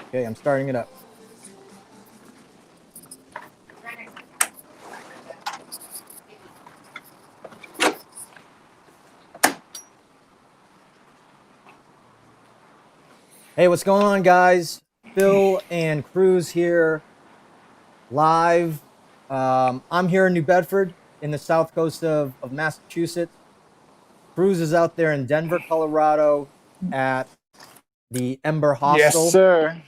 Okay, I'm starting it up. Hey, what's going on, guys? Phil and Cruz here live. I'm here in New Bedford in the south coast of Massachusetts. Cruz is out there in Denver, Colorado at the Ember Yes, Hostel. sir.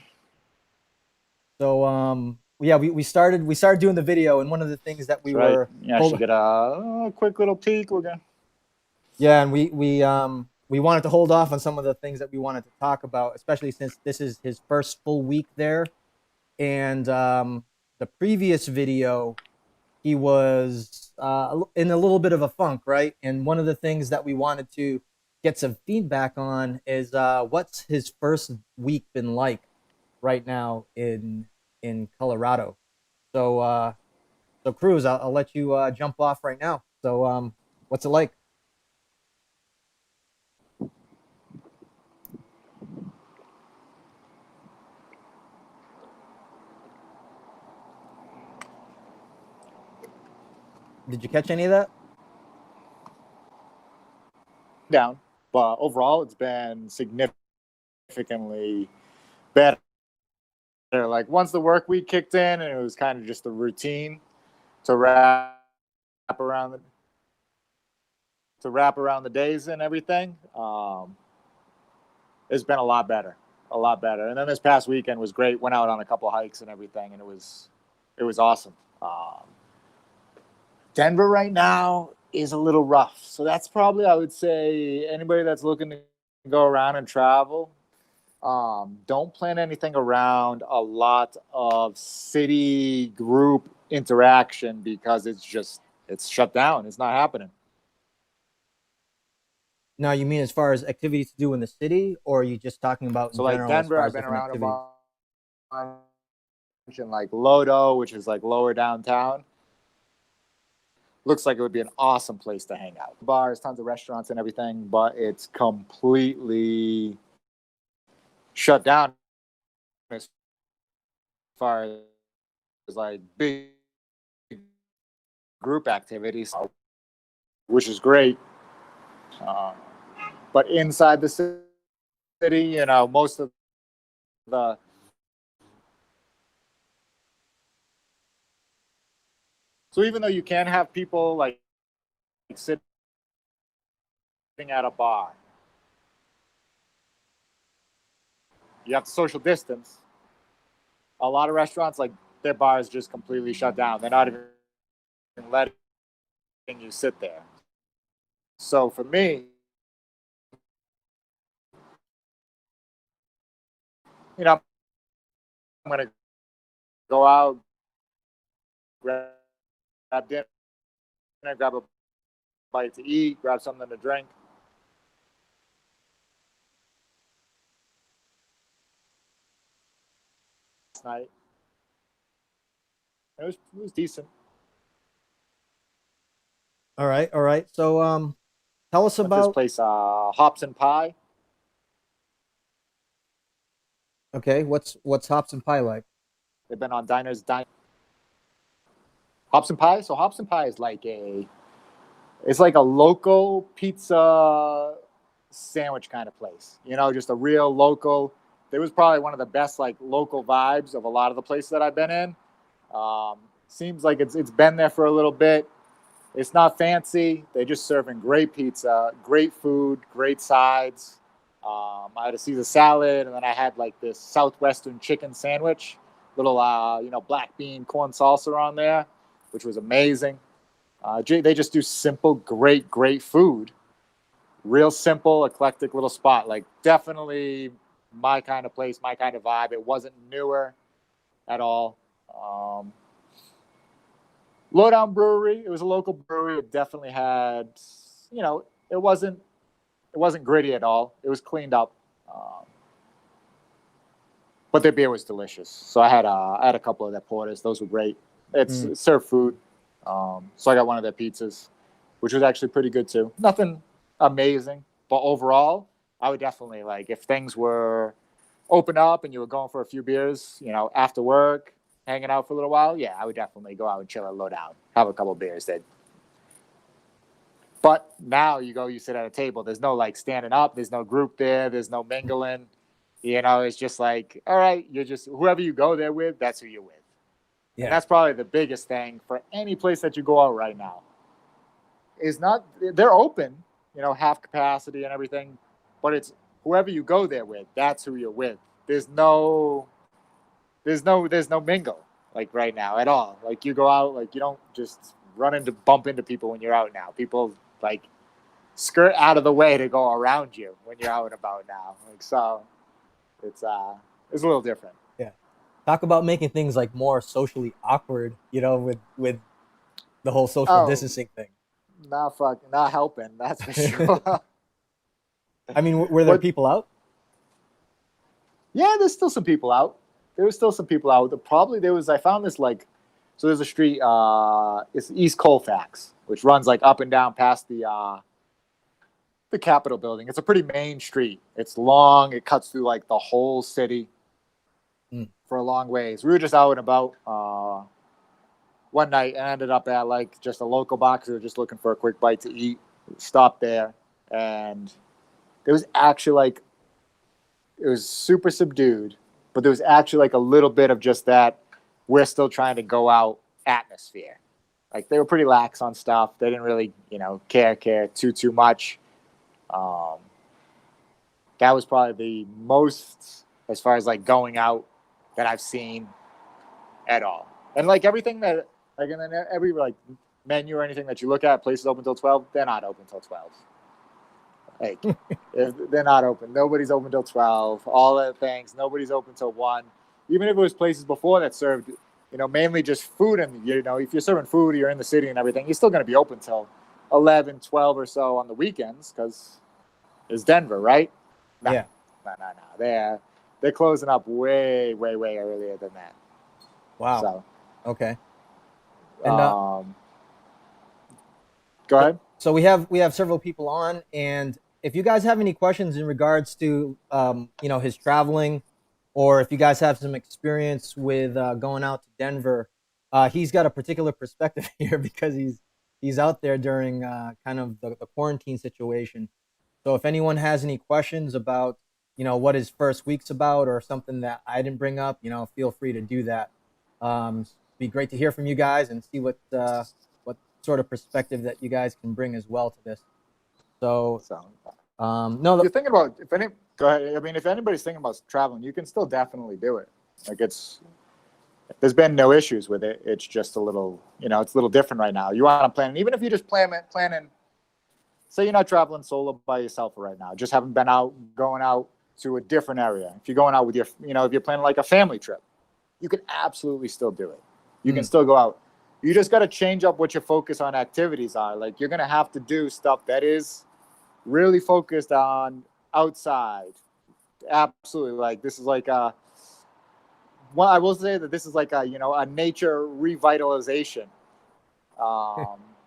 So yeah, we started doing the video, and one of the things that we That's right. were You actually hold get a quick little peek. We're gonna. yeah, and we wanted to hold off on some of the things that we wanted to talk about, especially since this is his first full week there. And the previous video, he was in a little bit of a funk, right? And one of the things that we wanted to get some feedback on is what's his first week been like right now in Colorado. So so Cruz, I'll let you jump off right now. So what's it like? Did you catch any of that? Down, but overall, it's been significantly better. Like once the work week kicked in, and it was kind of just the routine to around the wrap around the days and everything. It's been a lot better. And then this past weekend was great. Went out on a couple hikes and everything, and it was awesome. Denver right now is a little rough. So that's probably, I would say, anybody that's looking to go around and travel, don't plan anything around a lot of city group interaction because it's shut down. It's not happening. Now, you mean as far as activities to do in the city, or are you just talking about in So like general as Denver, far I've as been different around a activities? bunch in like Lodo, which is like lower downtown. Looks like it would be an awesome place to hang out. Bars, tons of restaurants and everything, but it's completely shut down as far as like big group activities, which is great. Uh, but inside the city, most of the so even though you can have people like sitting at a bar, you have to social distance. A lot of restaurants, like their bars, just completely shut down. They're not even letting you sit there. So for me, I'm gonna go out, grab dinner, grab a bite to eat, grab something to drink. Last night, it was decent. All right, all right. So tell us Went to this about place, Hops and Pie. okay, what's Hops and Pie like? They've been on Diners Dine. Hops and Pie. So Hops and Pie is it's like a local pizza sandwich kind of place. Just a real local. It was probably one of the best like local vibes of a lot of the places that I've been in. Seems like it's been there for a little bit. It's not fancy. They're just serving great pizza, great food, great sides. I had a Caesar salad, and then I had like this southwestern chicken sandwich, little black bean corn salsa on there, which was amazing. They just do simple, great food. Real simple, eclectic little spot. Like definitely my kind of place, my kind of vibe. It wasn't newer at all. Um, Lowdown Brewery. It was a local brewery. It definitely had, it wasn't gritty at all. It was cleaned up, but their beer was delicious. So I had a couple of their porters. Those were great. Mm. It served food, so I got one of their pizzas, which was actually pretty good too. Nothing amazing, but overall, I would definitely like if things were opened up and you were going for a few beers, you know, after work, hanging out for a little while, yeah, I would definitely go out and chill at Lowdown, have a couple beers. But now you go, you sit at a table. There's no like standing up. There's no group there. There's no mingling. You know, it's just like, all right, you're just whoever you go there with, that's who you're with. Yeah. And that's probably the biggest thing for any place that you go out right now. Is not they're open, you know, half capacity and everything, but it's whoever you go there with, that's who you're with. There's no mingle like right now at all. Like you go out, like you don't just bump into people when you're out now. People like skirt out of the way to go around you when you're out and about now. Like so, it's a little different. Yeah. Talk about making things like more socially awkward, you know, with the whole social distancing thing. Not helping. That's for sure. I mean, were there people out? Yeah, there's still some people out. There was still some people out. I found this like, so there's a street, it's East Colfax, which runs like up and down past the Capitol building. It's a pretty main street. It's long. It cuts through like the whole city for a long ways. We were just out and about one night and ended up at like just a local box. We were just looking for a quick bite to eat. Stopped there, and there was actually like, it was super subdued, but there was actually like a little bit of just that we're still trying to go out atmosphere. Like they were pretty lax on stuff. They didn't really, you know, care too much. That was probably the most, as far as like going out, that I've seen at all. And like everything that, like, and then every like menu or anything that you look at, places open till 12, they're not open till 12. Like they're not open. Nobody's open till 12. All the things, nobody's open till 1. Even if it was places before that served, you know, mainly just food, and you know, if you're serving food, you're in the city and everything, you're still going to be open till 11, 12 or so on the weekends, because it's Denver, right? No, yeah. No. They're closing up way earlier than that. Wow. So, okay. And go ahead. So we have several people on, and if you guys have any questions in regards to you know, his traveling, or if you guys have some experience with going out to Denver, he's got a particular perspective here because he's out there during kind of the quarantine situation. So if anyone has any questions about, you know, what his first week's about, or something that I didn't bring up, you know, feel free to do that. Be great to hear from you guys and see what sort of perspective that you guys can bring as well to this. So no, you're thinking about, go ahead. I mean, if anybody's thinking about traveling, you can still definitely do it. Like there's been no issues with it. It's just a little, you know, it's a little different right now. You want to plan, even if you just planning, say you're not traveling solo by yourself right now, just haven't been going out to a different area. If you're going out with your, you know, if you're planning like a family trip, you can absolutely still do it. You can still go out. You just got to change up what your focus on activities are. Like you're going to have to do stuff that is really focused on outside. Absolutely. Like this is like I will say that this is like a, you know, a nature revitalization.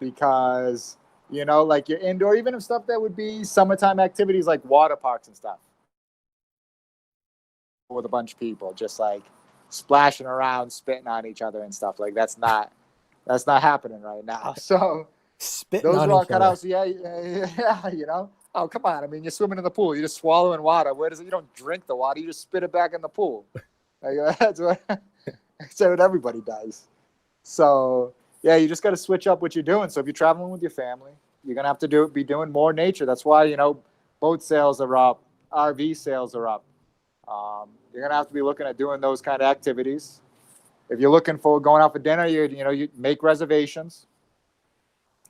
Because, you know, like your indoor, even if stuff that would be summertime activities like water parks and stuff with a bunch of people, just like splashing around, spitting on each other and stuff, like that's not happening right now. So spitting those on are all each cut other. out. So yeah, you know. Oh, come on. I mean, you're swimming in the pool. You're just swallowing water. Where does it? You don't drink the water. You just spit it back in the pool. Like, that's what everybody does. So yeah, you just got to switch up what you're doing. So if you're traveling with your family, you're gonna have to be doing more nature. That's why, you know, boat sales are up, RV sales are up. You're gonna have to be looking at doing those kind of activities. If you're looking for going out for dinner, you make reservations.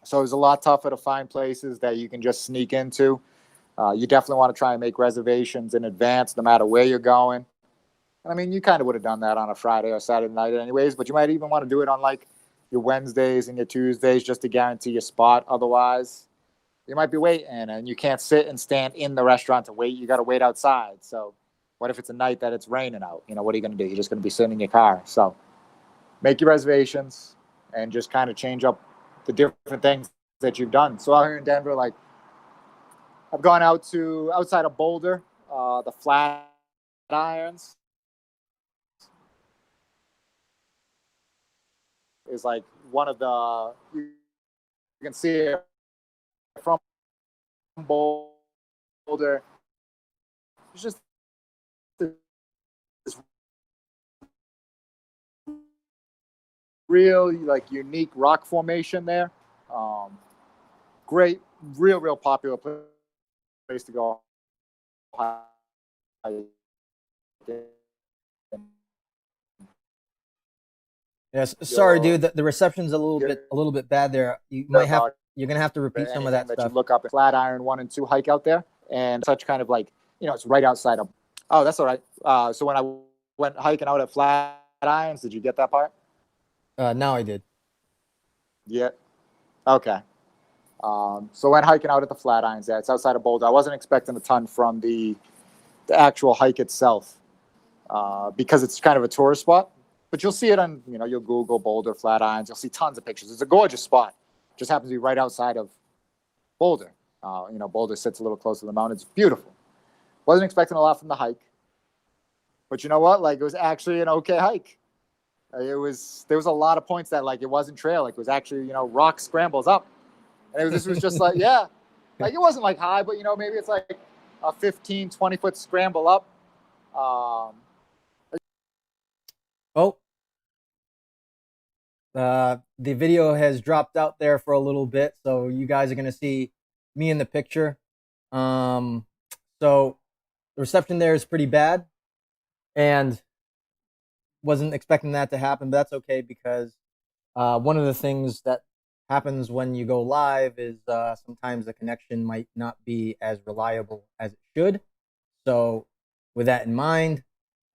So it's a lot tougher to find places that you can just sneak into. You definitely want to try and make reservations in advance, no matter where you're going. I mean, you kind of would have done that on a Friday or Saturday night anyways, but you might even want to do it on like your Wednesdays and your Tuesdays just to guarantee your spot. Otherwise, you might be waiting, and you can't sit and stand in the restaurant to wait. You got to wait outside. So what if it's a night that it's raining out? You know, what are you going to do? You're just going to be sitting in your car. So make your reservations and just kind of change up the different things that you've done. So out here in Denver, like I've gone out to outside of Boulder, the Flat Irons is like one of the, you can see it from Boulder. It's just this real like unique rock formation there. Great, real popular place to go. Yes, sorry, dude. The reception's a little bit bad there. You're gonna have to repeat some of that that stuff. you look up at Flatiron 1 and 2 hike out there, and such kind of like, it's right outside of. Oh, that's all right. So when I went hiking out at Flatirons, did you get that part? Now I did. Yeah. Okay. So went hiking out at the Flatirons. There, it's outside of Boulder. I wasn't expecting a ton from the actual hike itself, because it's kind of a tourist spot. But you'll see it on, you'll Google Boulder Flatirons. You'll see tons of pictures. It's a gorgeous spot. Just happens to be right outside of Boulder. Boulder sits a little closer to the mountain. It's beautiful. Wasn't expecting a lot from the hike, but you know what? Like, it was actually an okay hike. There was a lot of points that like it wasn't trail. Like, it was actually rock scrambles up, and this was just like, yeah, like it wasn't like high, but maybe it's like a 15, 20-foot scramble up. The video has dropped out there for a little bit, so you guys are gonna see me in the picture. So the reception there is pretty bad, and wasn't expecting that to happen, but that's okay, because one of the things that happens when you go live is sometimes the connection might not be as reliable as it should. So with that in mind,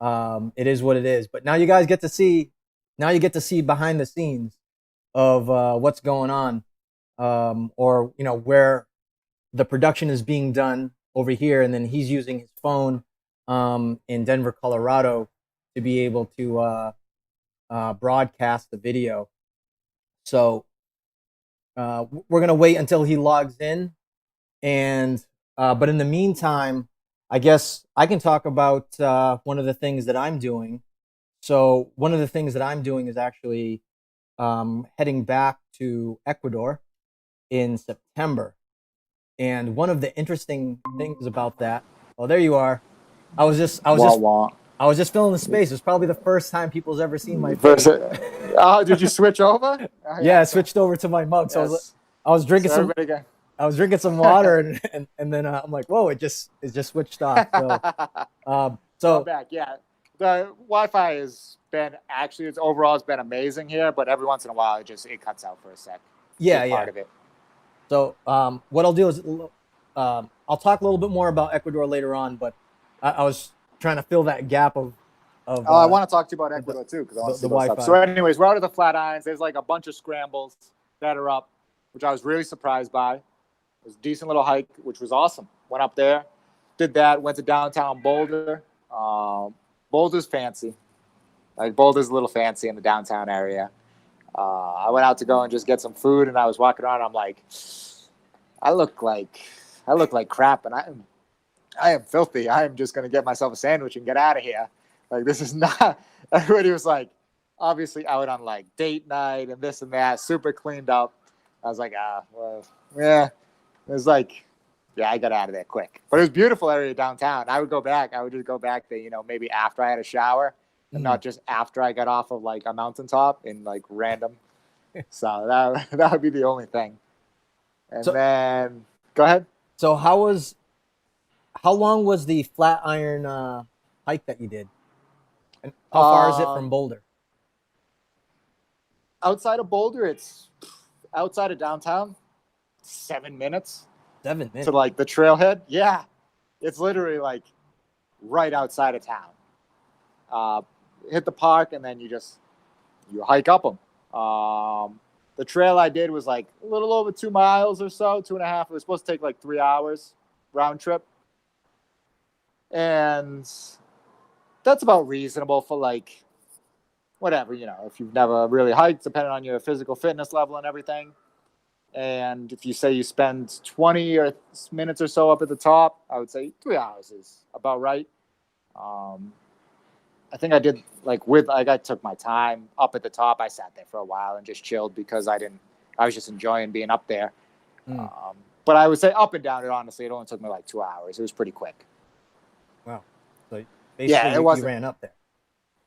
it is what it is. But now you guys get to see. Now you get to see behind the scenes of what's going on, or where the production is being done over here, and then he's using his phone in Denver, Colorado, to be able to broadcast the video. So we're gonna wait until he logs in, and but in the meantime, I guess I can talk about one of the things that I'm doing. So one of the things that I'm doing is actually heading back to Ecuador in September. And one of the interesting things about that, oh, there you are. I was just filling the space. It's probably the first time people's ever seen my face. Did you switch over? Yeah, I switched over to my mug. So yes. I was drinking some water, and then I'm like, whoa, it just switched off. So back, yeah. The Wi-Fi has been it's been amazing here, but every once in a while it cuts out for a sec. Yeah, part of it. So what I'll do is I'll talk a little bit more about Ecuador later on, but I was trying to fill that gap of. I want to talk to you about Ecuador too, because I want to see the Wi-Fi. So, anyways, we're out at the Flatirons. There's like a bunch of scrambles that are up, which I was really surprised by. It was a decent little hike, which was awesome. Went up there, did that. Went to downtown Boulder. Boulder's fancy. Like, Boulder's a little fancy in the downtown area. I went out to go and just get some food, and I was walking around. I'm like, I look like crap, and I am filthy. I am just gonna get myself a sandwich and get out of here. Like, this is not. Everybody was like, obviously out on like date night and this and that, super cleaned up. I was like, well, yeah. It was like, yeah, I got out of there quick. But it was a beautiful area downtown. I would just go back there, maybe after I had a shower, and not just after I got off of like a mountaintop in like random. So that would be the only thing. And then go ahead. So how long was the Flatiron hike that you did? And how far is it from Boulder? Outside of Boulder, it's outside of downtown, 7 minutes. 7 minutes to like the trailhead. Yeah, it's literally like right outside of town. Hit the park, and then you hike up them. The trail I did was like a little over 2 miles or so, 2.5. It was supposed to take like 3 hours round trip, and that's about reasonable for like whatever, if you've never really hiked, depending on your physical fitness level and everything. And if you say you spend 20 minutes or so up at the top, I would say 3 hours is about right. I think I did I took my time up at the top. I sat there for a while and just chilled because I was just enjoying being up there. But I would say up and down, it only took me like 2 hours. It was pretty quick. Wow. So basically, you ran up there.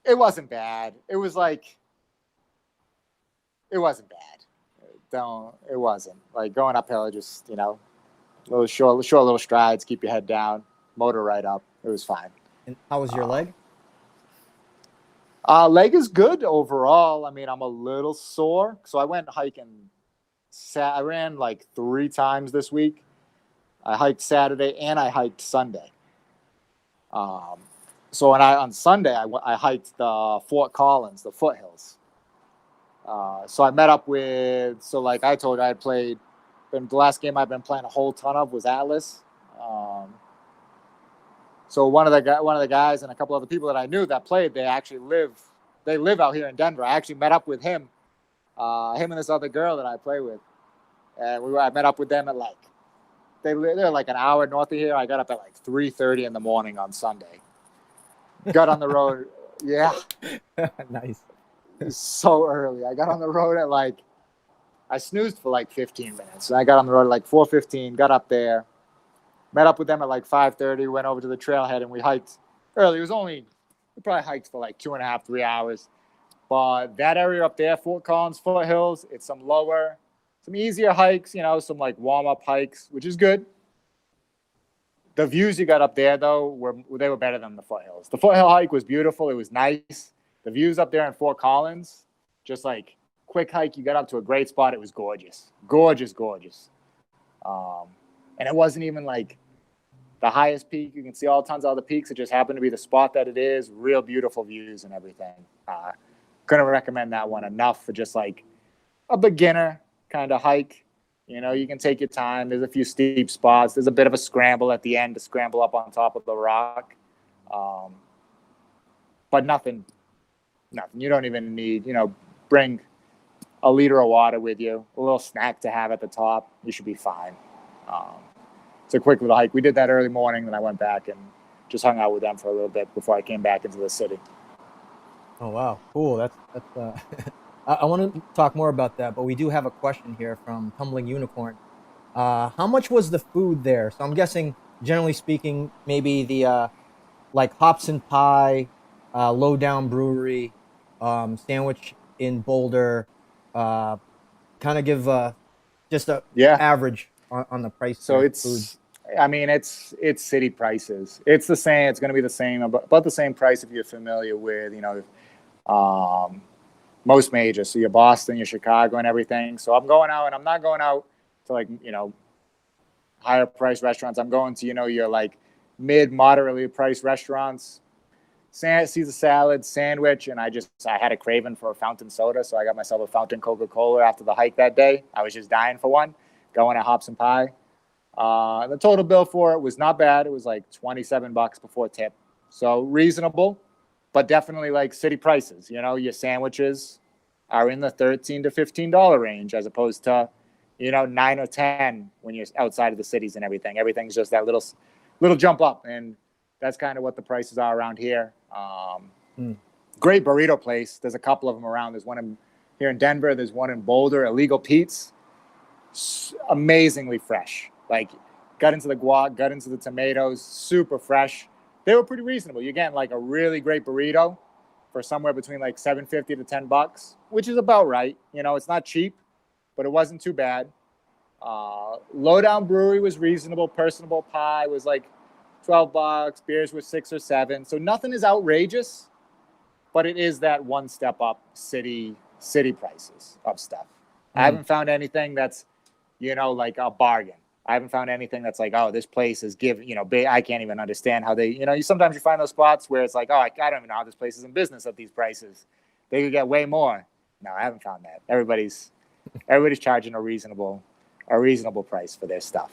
It wasn't bad. It was like, it wasn't bad. It wasn't like going uphill. Just, little short little strides, keep your head down, motor right up. It was fine. And how was your leg? Leg is good overall. I mean, I'm a little sore. So I went hiking. I ran like 3 times this week. I hiked Saturday and I hiked Sunday. So on Sunday, I hiked the Fort Collins, the foothills. So I met up like I told you, the last game I've been playing a whole ton of was Atlas. So one of the guys and a couple other people that I knew that played, they live out here in Denver. I actually met up with him and this other girl that I play with. And I met up with them at they're like an hour north of here. I got up at like 3:30 in the morning on Sunday. Got on the road. Yeah. Nice. So early. I got on the road at I snoozed for like 15 minutes. And I got on the road at like 4:15, got up there, met up with them at like 5:30, went over to the trailhead and we hiked early. We probably hiked for like 2.5, 3 hours. But that area up there, Fort Collins foothills, it's some easier hikes, some like warm-up hikes, which is good. The views you got up there, though, were better than the foothills. The foothill hike was beautiful. It was nice. The views up there in Fort Collins, just like quick hike, you got up to a great spot. It was gorgeous. Gorgeous, gorgeous. And it wasn't even like the highest peak. You can see all tons of other peaks. It just happened to be the spot that it is. Real beautiful views and everything. Couldn't recommend that one enough for just like a beginner kind of hike. You can take your time. There's a few steep spots. There's a bit of a scramble at the end to scramble up on top of the rock. But nothing. You don't even need, bring a liter of water with you, a little snack to have at the top. You should be fine. It's a quick little hike. We did that early morning, then I went back and just hung out with them for a little bit before I came back into the city. Oh, wow. Cool. That's I want to talk more about that, but we do have a question here from Tumbling Unicorn. How much was the food there? So I'm guessing, generally speaking, maybe the like Hops and Pie, Lowdown Brewery, sandwich in Boulder. Kind of give just a average on the price. So it's food. I mean, it's city prices. It's the same. It's going to be the same, about the same price if you're familiar with, most majors. So your Boston, your Chicago and everything. So I'm going out and I'm not going out to higher price restaurants. I'm going to, your like moderately priced restaurants, Caesar salad, sandwich. And I had a craving for a fountain soda. So I got myself a fountain Coca-Cola after the hike that day. I was just dying for one, going to Hops and Pie. The total bill for it was not bad. It was like $27 before tip. So reasonable, but definitely like city prices. Your sandwiches are in the $13 to $15 range as opposed to, 9 or 10 when you're outside of the cities and everything. Everything's just that little jump up. And that's kind of what the prices are around here. Great burrito place. There's a couple of them around. There's one here in Denver. There's one in Boulder, Illegal Pete's. Amazingly fresh. Like, got into the guac, got into the tomatoes, super fresh. They were pretty reasonable. You're getting like a really great burrito for somewhere between like $7.50 to $10, which is about right. It's not cheap, but it wasn't too bad. Lowdown Brewery was reasonable. Personable Pie was like $12. Beers were $6 or $7. So nothing is outrageous, but it is that one step up city prices of stuff. I haven't found anything that's, like a bargain. I haven't found anything that's like, oh, this place is I can't even understand how they, sometimes you find those spots where it's like, oh, I don't even know how this place is in business at these prices. They could get way more. No, I haven't found that. Everybody's charging a reasonable price for their stuff.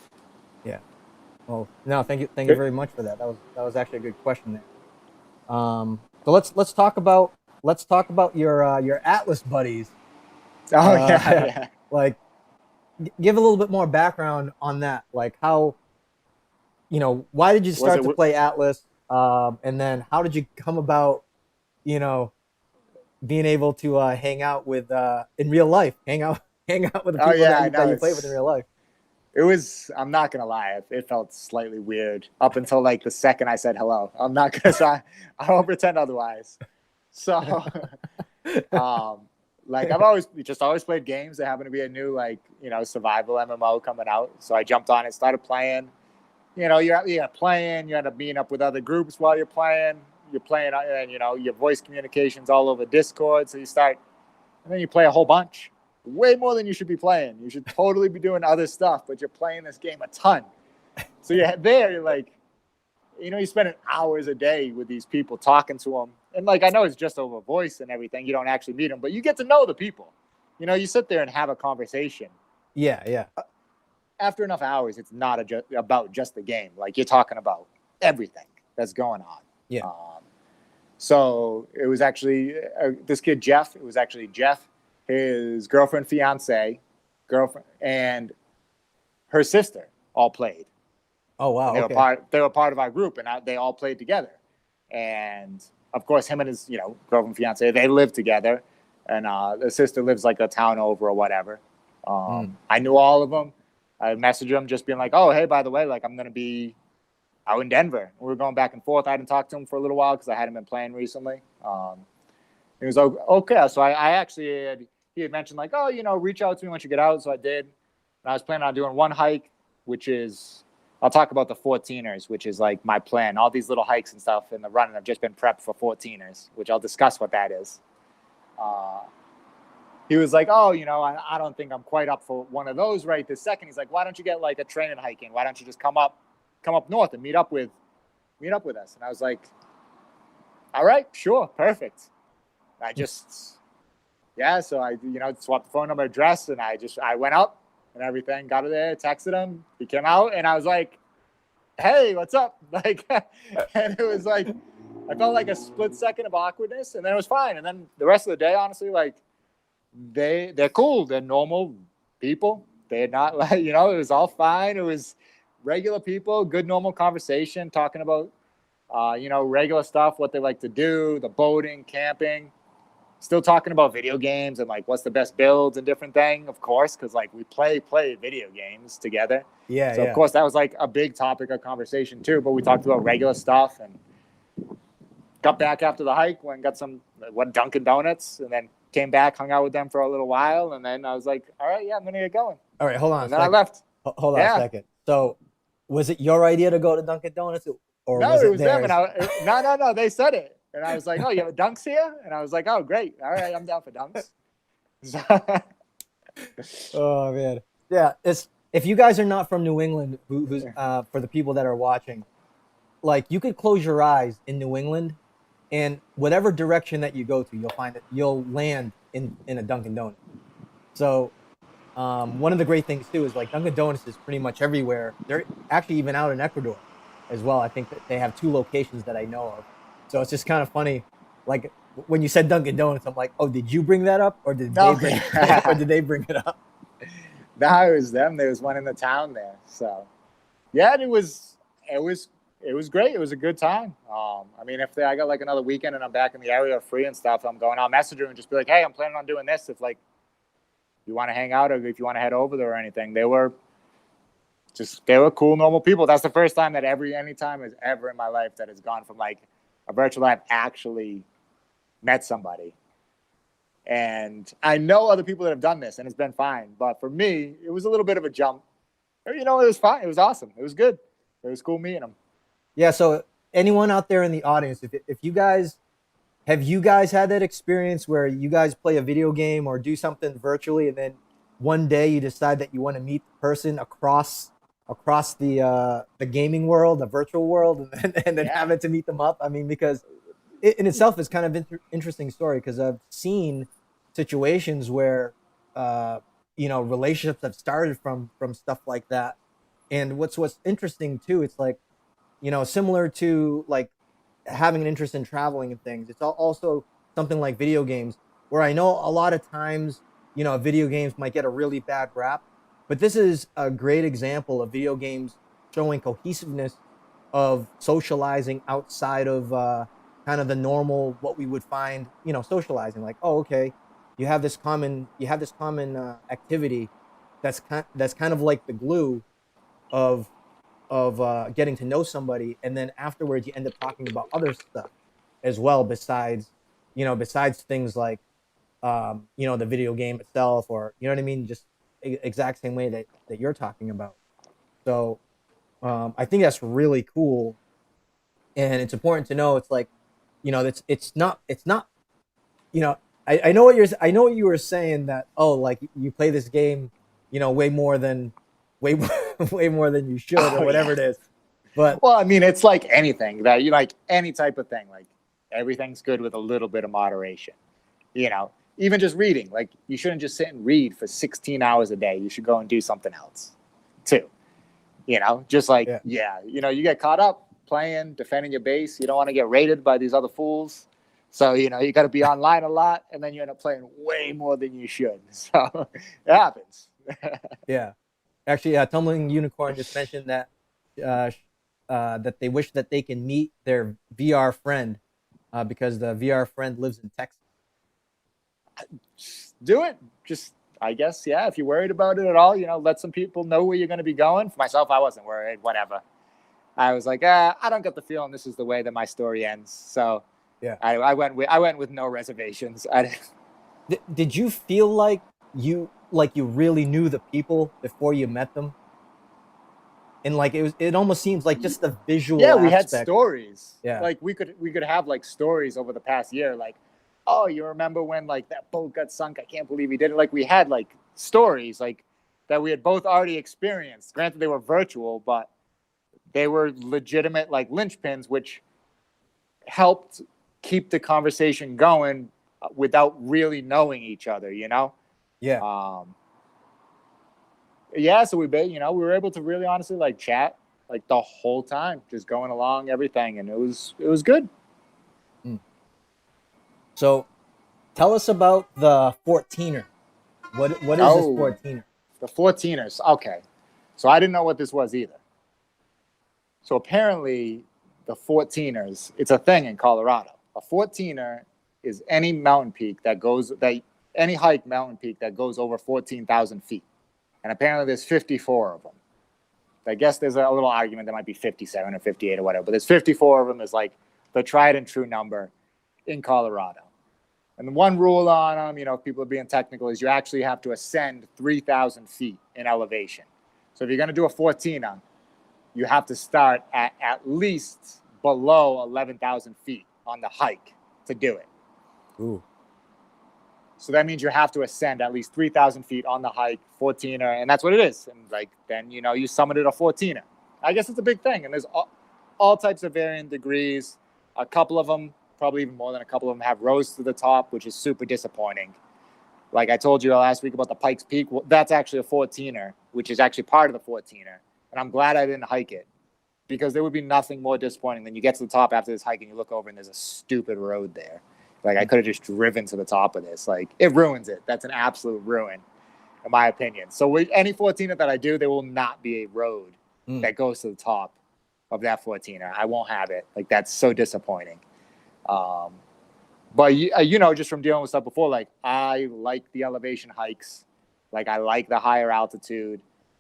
Yeah. Well, no, thank you very much for that. That was actually a good question there. So let's talk about your Atlas buddies. Oh yeah. Like, give a little bit more background on that. Like, how, why did you start to play Atlas? And then how did you come about, you know, being able to hang out with in real life, hang out with the Oh people yeah, I that know. you play with in real life? It was. I'm not gonna lie. It felt slightly weird up until like the second I said hello. I'm not gonna say. I won't pretend otherwise. So, um, like I've always played games. There happened to be a new like survival MMO coming out, so I jumped on it, started playing. You're playing. You end up meeting up with other groups while you're playing. You're playing, and your voice communications all over Discord. So you start, and then you play a whole bunch, way more than you should be playing. You should totally be doing other stuff, but you're playing this game a ton. So you're like, you're spending hours a day with these people talking to them, and like I know it's just over voice and everything. You don't actually meet them, but you get to know the people. You sit there and have a conversation. Yeah, yeah. After enough hours, it's not about just the game. Like you're talking about everything that's going on. Yeah. So it was actually this kid Jeff. It was actually Jeff, his girlfriend, and her sister all played. Oh wow. And they Okay. they were part of our group, and they all played together. And of course, him and his girlfriend, fiance, they live together, and the sister lives like a town over or whatever. I knew all of them. I messaged him just being like, oh, hey, by the way, like I'm going to be out in Denver. We were going back and forth. I hadn't talked to him for a little while because I hadn't been playing recently. He was like, okay. So he had mentioned like, oh, reach out to me once you get out. So I did. And I was planning on doing one hike, which is, I'll talk about the 14ers, which is like my plan. All these little hikes and stuff in the running have just been prepped for 14ers, which I'll discuss what that is. He was like, oh, I don't think I'm quite up for one of those right this second. He's like, why don't you get like a training hike in? Why don't you just come up north and meet up with us? And I was like, all right, sure, perfect. So I swapped the phone number, address, and I went up and everything, got it there, texted him, he came out, and I was like, hey, what's up? Like, and it was like, I felt like a split second of awkwardness, and then it was fine. And then the rest of the day, honestly, like, they're cool. They're normal people. They're not like, it was all fine. It was regular people, good, normal conversation, talking about, regular stuff, what they like to do, the boating, camping, still talking about video games and like, what's the best builds and different thing, of course. Cause like we play video games together. Yeah. So of course that was like a big topic of conversation too, but we talked about regular stuff and got back after the hike, went and got Dunkin' Donuts, and then came back, hung out with them for a little while, and then I was like, all right, yeah, I'm gonna get going. All right, hold on. And then I left. Hold on a second. So, was it your idea to go to Dunkin' Donuts, or No, was it was theirs? them. And no, they said it, and I was like, oh, you have a Dunks here? And I was like, oh, great, all right, I'm down for Dunks. Oh man, yeah. If you guys are not from New England, who's for the people that are watching, like you could close your eyes in New England, and whatever direction that you go to, you'll land in a Dunkin' Donuts. So one of the great things too is like Dunkin' Donuts is pretty much everywhere. They're actually even out in Ecuador as well. I think that they have 2 locations that I know of. So it's just kind of funny. Like when you said Dunkin' Donuts, I'm like, oh, did you bring that up, or did they bring it up? No, it was them. There was one in the town there. So yeah, it was great. It was a good time. I mean, if I got like another weekend and I'm back in the area free and stuff, I'm going, I'll message her and just be like, hey, I'm planning on doing this. If like you want to hang out or if you want to head over there or anything. They were cool, normal people. That's the first time that any time is ever in my life that has gone from like a virtual life actually met somebody. And I know other people that have done this and it's been fine. But for me, it was a little bit of a jump. It was fine. It was awesome. It was good. It was cool meeting them. Yeah. So anyone out there in the audience, if you guys had that experience where you guys play a video game or do something virtually, and then one day you decide that you want to meet the person across the gaming world, the virtual world, and then have it to meet them up? I mean, because it in itself is kind of interesting story, because I've seen situations where relationships have started from stuff like that. And what's interesting too, it's like, similar to like having an interest in traveling and things, it's also something like video games, where I know a lot of times video games might get a really bad rap, but this is a great example of video games showing cohesiveness of socializing outside of kind of the normal what we would find, socializing. Like, oh, okay, you have this common activity that's kind of like the glue of getting to know somebody, and then afterwards you end up talking about other stuff as well, besides things like the video game itself, or you know what I mean, just exact same way that you're talking about. So I think that's really cool, and it's important to know. It's like, it's not you know I know I know what you were saying, that, oh, like, you play this game, way more than way way more than you should, or Oh whatever yeah. it is. But Well, I mean, it's like anything that you like, any type of thing. Like everything's good with a little bit of moderation. Even just reading. Like you shouldn't just sit and read for 16 hours a day. You should go and do something else too. Just like, yeah, you get caught up playing, defending your base. You don't want to get raided by these other fools. So, you got to be online a lot, and then you end up playing way more than you should. So it happens. yeah. Actually, Tumbling Unicorn just mentioned that that they wish that they can meet their VR friend, because the VR friend lives in Texas. Just do it. Just, I guess, yeah, if you're worried about it at all, let some people know where you're going to be going. For myself, I wasn't worried, whatever. I was like, I don't get the feeling this is the way that my story ends. So Yeah. I went with no reservations. Did you feel like you really knew the people before you met them? And like it almost seems like just the Yeah, visual we had aspect. stories. Yeah. Like we could have like stories over the past year. Like, oh, you remember when like that boat got sunk? I can't believe he did it. Like we had like stories like that we had both already experienced. Granted, they were virtual, but they were legitimate like linchpins, which helped keep the conversation going without really knowing each other. Yeah. Yeah, so we were able to really honestly like chat like the whole time, just going along everything, and it was good. Mm. So tell us about the 14er. What is this Oh, 14er? the 14ers. Okay, so I didn't know what this was either. So apparently, the 14ers, it's a thing in Colorado. A 14er is any mountain peak that any hike mountain peak that goes over 14,000 feet, and apparently there's 54 of them. I guess there's a little argument that might be 57 or 58 or whatever, but there's 54 of them is like the tried and true number in Colorado. And the one rule on them, if people are being technical, is you actually have to ascend 3,000 feet in elevation. So if you're going to do a 14er, you have to start at least below 11,000 feet on the hike to do it. Ooh. So that means you have to ascend at least 3,000 feet on the hike, 14er, and that's what it is. And like then you summited a 14er. I guess it's a big thing, and there's all types of varying degrees. A couple of them, probably even more than a couple of them, have rows to the top, which is super disappointing. Like I told you last week about the Pikes Peak, that's actually a 14er, which is actually part of the 14er. And I'm glad I didn't hike it, because there would be nothing more disappointing than you get to the top after this hike and you look over and there's a stupid road there. Like I could have just driven to the top of this. Like it ruins it. That's an absolute ruin, in my opinion. So with any 14er that I do, there will not be a road that goes to the top of that 14er. I won't have it. Like that's so disappointing. But just from dealing with stuff before, like I like the elevation hikes. Like I like the higher altitude.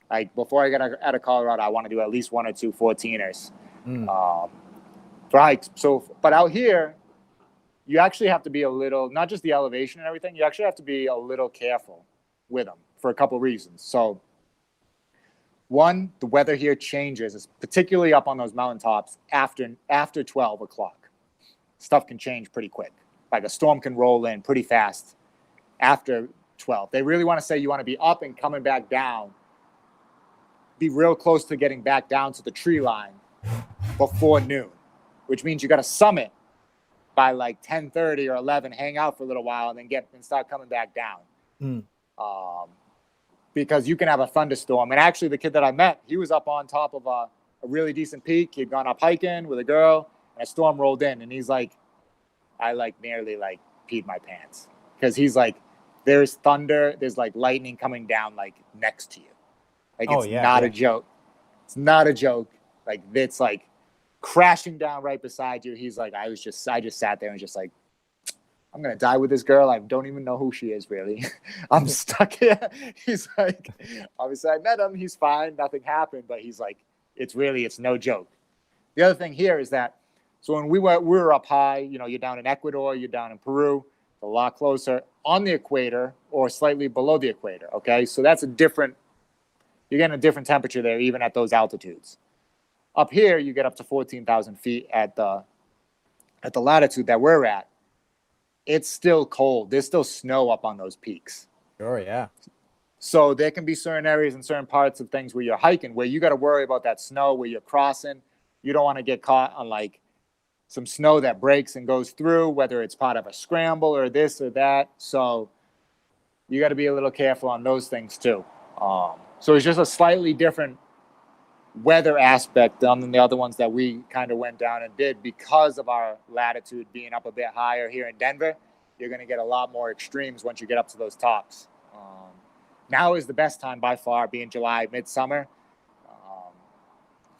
Like before I get out of Colorado, I want to do at least one or two 14ers for hikes. So, but out here, you actually have to be a little, not just the elevation and everything, you actually have to be a little careful with them for a couple of reasons. So one, the weather here changes, particularly up on those mountaintops after 12 o'clock. Stuff can change pretty quick. Like a storm can roll in pretty fast after 12. They really want to say you want to be up and coming back down, be real close to getting back down to the tree line before noon, which means you got to summit by like 10:30 or 11, hang out for a little while, and then start coming back down. Because you can have a thunderstorm. And actually, the kid that I met, he was up on top of a really decent peak. He'd gone up hiking with a girl, and a storm rolled in. And he's like, I like nearly like peed my pants, because he's like, there's thunder, there's like lightning coming down like next to you. Like it's not a joke. It's not a joke. Like it's like crashing down right beside you. He's like, I just sat there and just like, I'm going to die with this girl. I don't even know who she is, really. I'm stuck here. He's like, obviously I met him. He's fine. Nothing happened. But he's like, it's no joke. The other thing here is that, so when we were up high, you know, you're down in Ecuador, you're down in Peru, a lot closer on the equator or slightly below the equator. Okay. So that's you're getting a different temperature there, even at those altitudes. Up here, you get up to 14,000 feet at the latitude that we're at. It's still cold. There's still snow up on those peaks. Sure, yeah. So there can be certain areas and certain parts of things where you're hiking where you got to worry about that snow where you're crossing. You don't want to get caught on like some snow that breaks and goes through, whether it's part of a scramble or this or that. So you got to be a little careful on those things too. So it's just a slightly different weather aspect than the other ones that we kind of went down and did because of our latitude being up a bit higher here in Denver. You're going to get a lot more extremes once you get up to those tops. Now is the best time by far, being July, midsummer,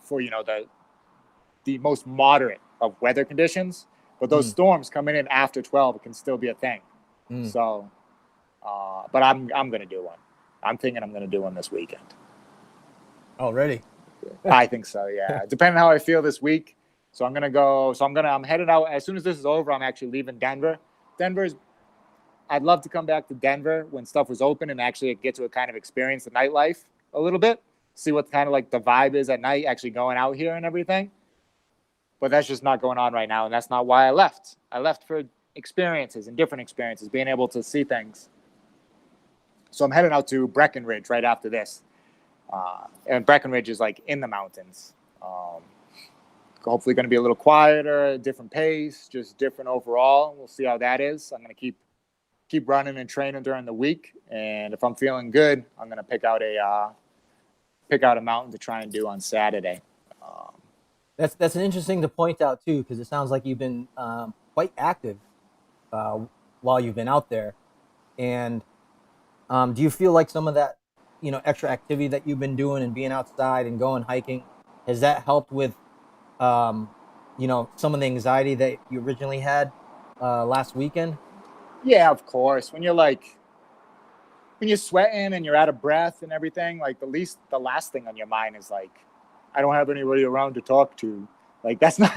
for, you know, the most moderate of weather conditions. But those storms coming in after 12 can still be a thing. So, but I'm going to do one. I'm thinking I'm going to do one this weekend. Already? I think so, yeah. Depending on how I feel this week. So I'm headed out. As soon as this is over, I'm actually leaving Denver. I'd love to come back to Denver when stuff was open and actually get to a kind of experience the nightlife a little bit. See what kind of like the vibe is at night, actually going out here and everything. But that's just not going on right now. And that's not why I left. I left for experiences and different experiences, being able to see things. So I'm heading out to Breckenridge right after this. And Breckenridge is like in the mountains. Hopefully going to be a little quieter, a different pace, just different overall. We'll see how that is. I'm going to keep running and training during the week. And if I'm feeling good, I'm going to pick out a mountain to try and do on Saturday. That's an interesting to point out too, because it sounds like you've been quite active while you've been out there. And do you feel like some of that, you know, extra activity that you've been doing and being outside and going hiking, has that helped with, you know, some of the anxiety that you originally had last weekend? Yeah, of course. When you're sweating and you're out of breath and everything, like the last thing on your mind is like, I don't have anybody around to talk to. Like, that's not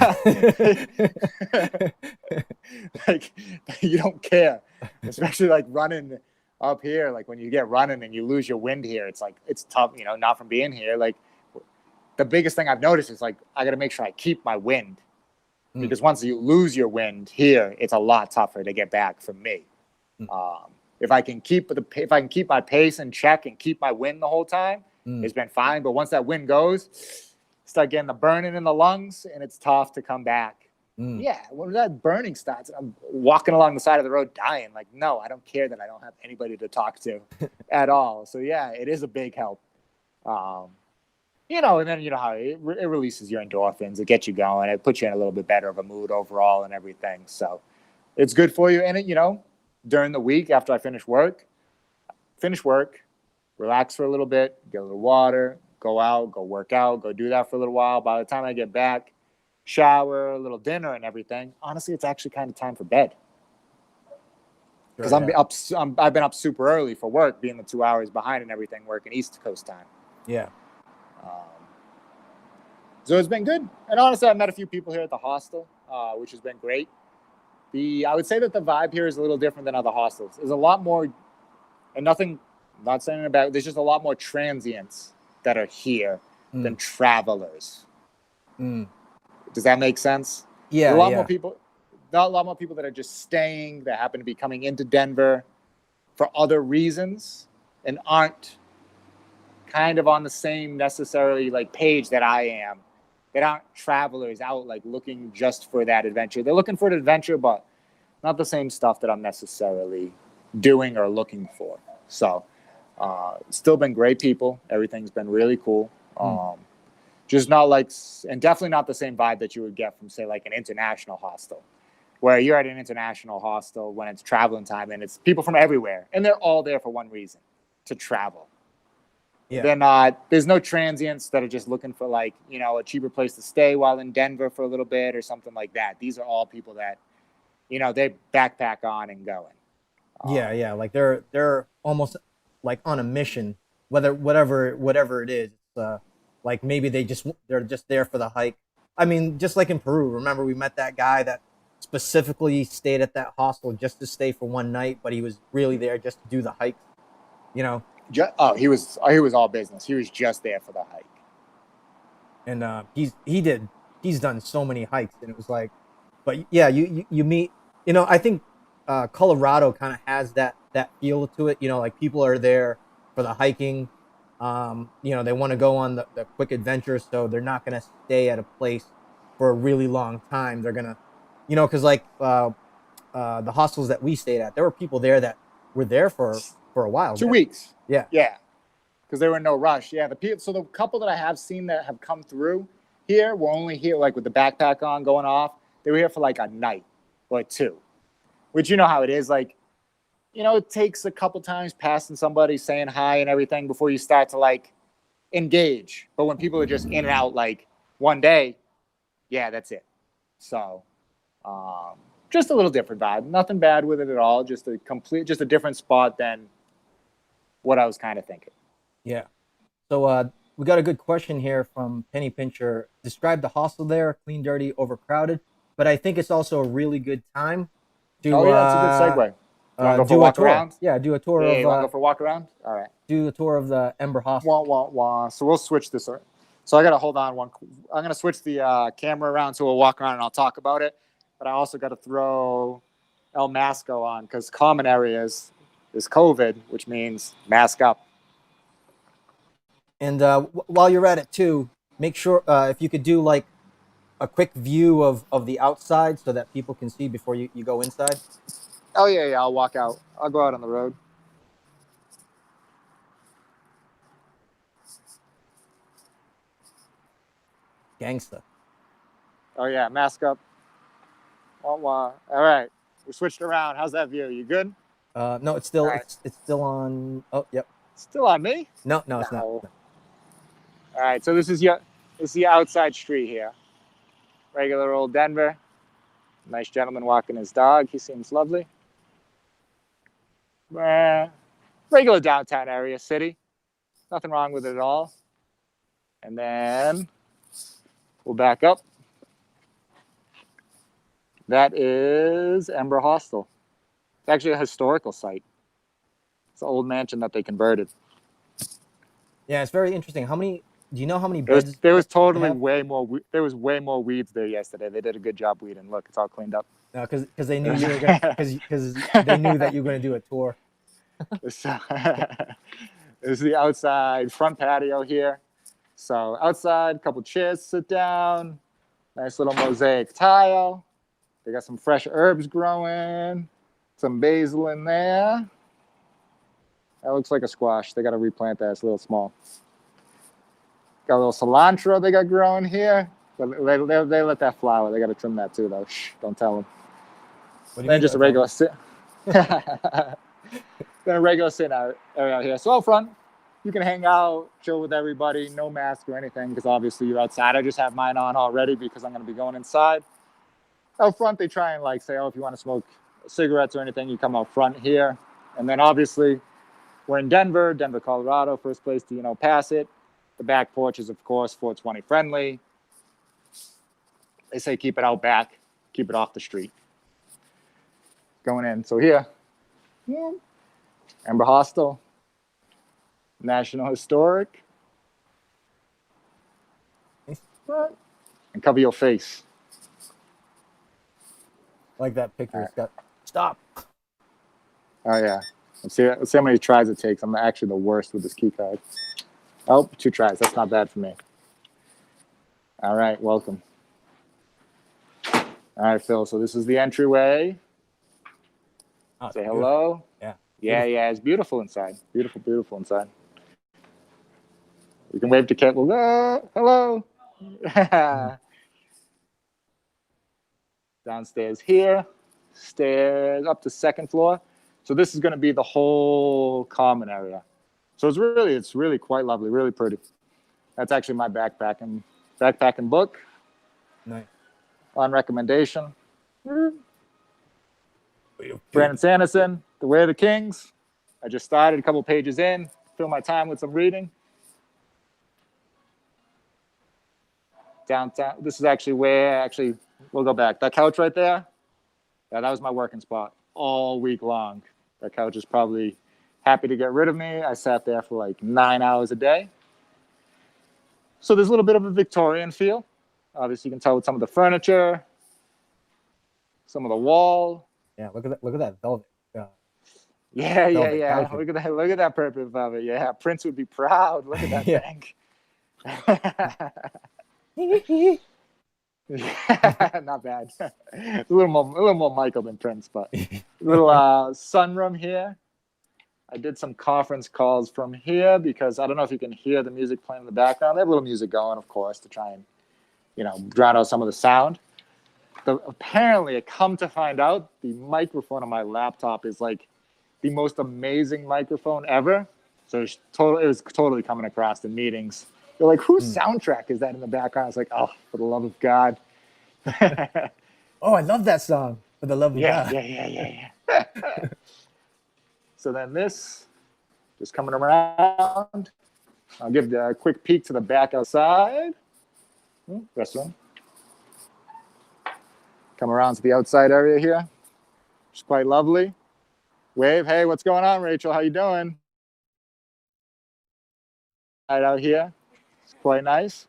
like, you don't care, especially like running up here. Like when you get running and you lose your wind here, it's like, it's tough, you know, not from being here. Like the biggest thing I've noticed is like, I got to make sure I keep my wind because once you lose your wind here, it's a lot tougher to get back for me. If I can keep my pace in check and keep my wind the whole time, it's been fine. But once that wind goes, start getting the burning in the lungs, and it's tough to come back. Yeah, when that burning starts, I'm walking along the side of the road dying. Like, no, I don't care that I don't have anybody to talk to at all. So yeah, it is a big help. You know, and then you know how it releases your endorphins, it gets you going, it puts you in a little bit better of a mood overall and everything. So it's good for you. And it, you know, during the week after I finish work, relax for a little bit, get a little water, go out, go work out, go do that for a little while. By the time I get back, shower, a little dinner and everything, honestly, it's actually kind of time for bed. Because I've been up super early for work, being the 2 hours behind and everything, working East Coast time. Yeah. So it's been good. And honestly, I've met a few people here at the hostel, which has been great. I would say that the vibe here is a little different than other hostels. There's a lot more, and nothing, I'm not saying about, there's just a lot more transients that are here than travelers. Does that make sense? Yeah. There's a lot more people, not a lot more people that are just staying, that happen to be coming into Denver for other reasons and aren't kind of on the same necessarily like page that I am. That aren't travelers out like looking just for that adventure. They're looking for an adventure, but not the same stuff that I'm necessarily doing or looking for. So still been great people. Everything's been really cool. Just not like, and definitely not the same vibe that you would get from, say, like an international hostel, where you're at an international hostel when it's traveling time and it's people from everywhere and they're all there for one reason, to travel. Yeah. They're not. There's no transients that are just looking for like a cheaper place to stay while in Denver for a little bit or something like that. These are all people that they backpack on and going. Yeah, yeah, like they're almost like on a mission, whatever it is. Like maybe they're just there for the hike. I mean, just like in Peru, remember we met that guy that specifically stayed at that hostel just to stay for one night, but he was really there just to do the hike. You know, He was all business. He was just there for the hike. and he's done so many hikes, and it was like, but yeah, you meet. I think Colorado kind of has that feel to it. Like people are there for the hiking. They want to go on the quick adventure, so they're not going to stay at a place for a really long time. They're gonna, because like the hostels that we stayed at, there were people there that were there for a while. 2 weeks. Yeah. Yeah. Because they were in no rush. Yeah. So the couple that I have seen that have come through here were only here like with the backpack on going off. They were here for like a night or two, which you know how it is. Like, it takes a couple times passing somebody, saying hi and everything before you start to like engage. But when people are just in and out like one day, yeah, that's it. So just a little different vibe. Nothing bad with it at all. Just a different spot than what I was kind of thinking. Yeah. So we got a good question here from Penny Pincher. Describe the hostel there, clean, dirty, overcrowded. But I think it's also a really good time to That's a good segue. You want to go for a walk around? Yeah, do a tour Yeah, of you want to go for a walk around? All right. do a tour of the Ember Hostel. Wah, wah, wah. So we'll switch this. So I got to hold on one. I'm going to switch the camera around so we'll walk around and I'll talk about it. But I also got to throw El Masco on because common areas is COVID, which means mask up. And while you're at it too, make sure if you could do like a quick view of the outside so that people can see before you go inside. Oh, yeah. I'll walk out. I'll go out on the road. Gangsta. Oh, yeah. Mask up. Wah, wah. All right. We switched around. How's that view? You good? No, it's still right. it's still on. Oh, yep. Still on me? No, it's not. No. All right. So this is the outside street here. Regular old Denver. Nice gentleman walking his dog. He seems lovely. Regular downtown area, city. Nothing wrong with it at all. And then we'll back up. That is Ember Hostel. It's actually a historical site. It's an old mansion that they converted. Yeah, it's very interesting. Do you know how many There beds? was totally way more. There was way more weeds there yesterday. They did a good job weeding. Look, it's all cleaned up. No, because they knew you were gonna because they knew that you were gonna do a tour. This is the outside front patio here. So outside, a couple chairs to sit down. Nice little mosaic tile. They got some fresh herbs growing. Some basil in there. That looks like a squash. They got to replant that. It's a little small. Got a little cilantro they got growing here. But they let that flower. They got to trim that too, though. Shh, don't tell them. Then just a regular sit. Then a regular sit area out here. So out front, you can hang out, chill with everybody, no mask or anything, because obviously you're outside. I just have mine on already because I'm going to be going inside. Out front, they try and like say, oh, if you want to smoke cigarettes or anything, you come out front here. And then obviously, we're in Denver, Colorado, first place to, pass it. The back porch is, of course, 420 friendly. They say keep it out back, keep it off the street. Going in. So here, Ember Hostel, National Historic. And cover your face. Like that picture. Right. It's got stop. Oh, yeah. Let's see how many tries it takes. I'm actually the worst with this key card. Oh, 2 tries. That's not bad for me. All right, welcome. All right, Phil. So this is the entryway. Oh, Say hello. Yeah. Yeah. It's beautiful inside. Beautiful inside. You can wave to Kate. Hello. Downstairs here. Stairs up to 2nd floor. So this is going to be the whole common area. So it's really quite lovely, really pretty. That's actually my backpacking book Nice. on recommendation. Brandon Sanderson, The Way of the Kings. I just started a couple pages in, fill my time with some reading. Downtown. This is actually where we'll go back. That couch right there, yeah, that was my working spot all week long. That couch is probably happy to get rid of me. I sat there for like 9 hours a day. So there's a little bit of a Victorian feel. Obviously, you can tell with some of the furniture, some of the wall. Yeah, look at that velvet. Yeah. Couch. Look at that purple velvet. Yeah, Prince would be proud. Look at that Yeah. thing. Yeah, not bad. a little more Michael than Prince, but a little sunroom here. I did some conference calls from here because I don't know if you can hear the music playing in the background. They have a little music going, of course, to try and, drown out some of the sound. Apparently, I come to find out the microphone on my laptop is like the most amazing microphone ever. So it was totally coming across in meetings. They're like, whose soundtrack is that in the background? I was like, oh, for the love of God. Oh, I love that song. For the love of God. Yeah. So then this, just coming around. I'll give a quick peek to the back outside. This one. Come around to the outside area here. It's quite lovely. Wave, hey, what's going on, Rachel? How you doing? Right out here. It's quite nice.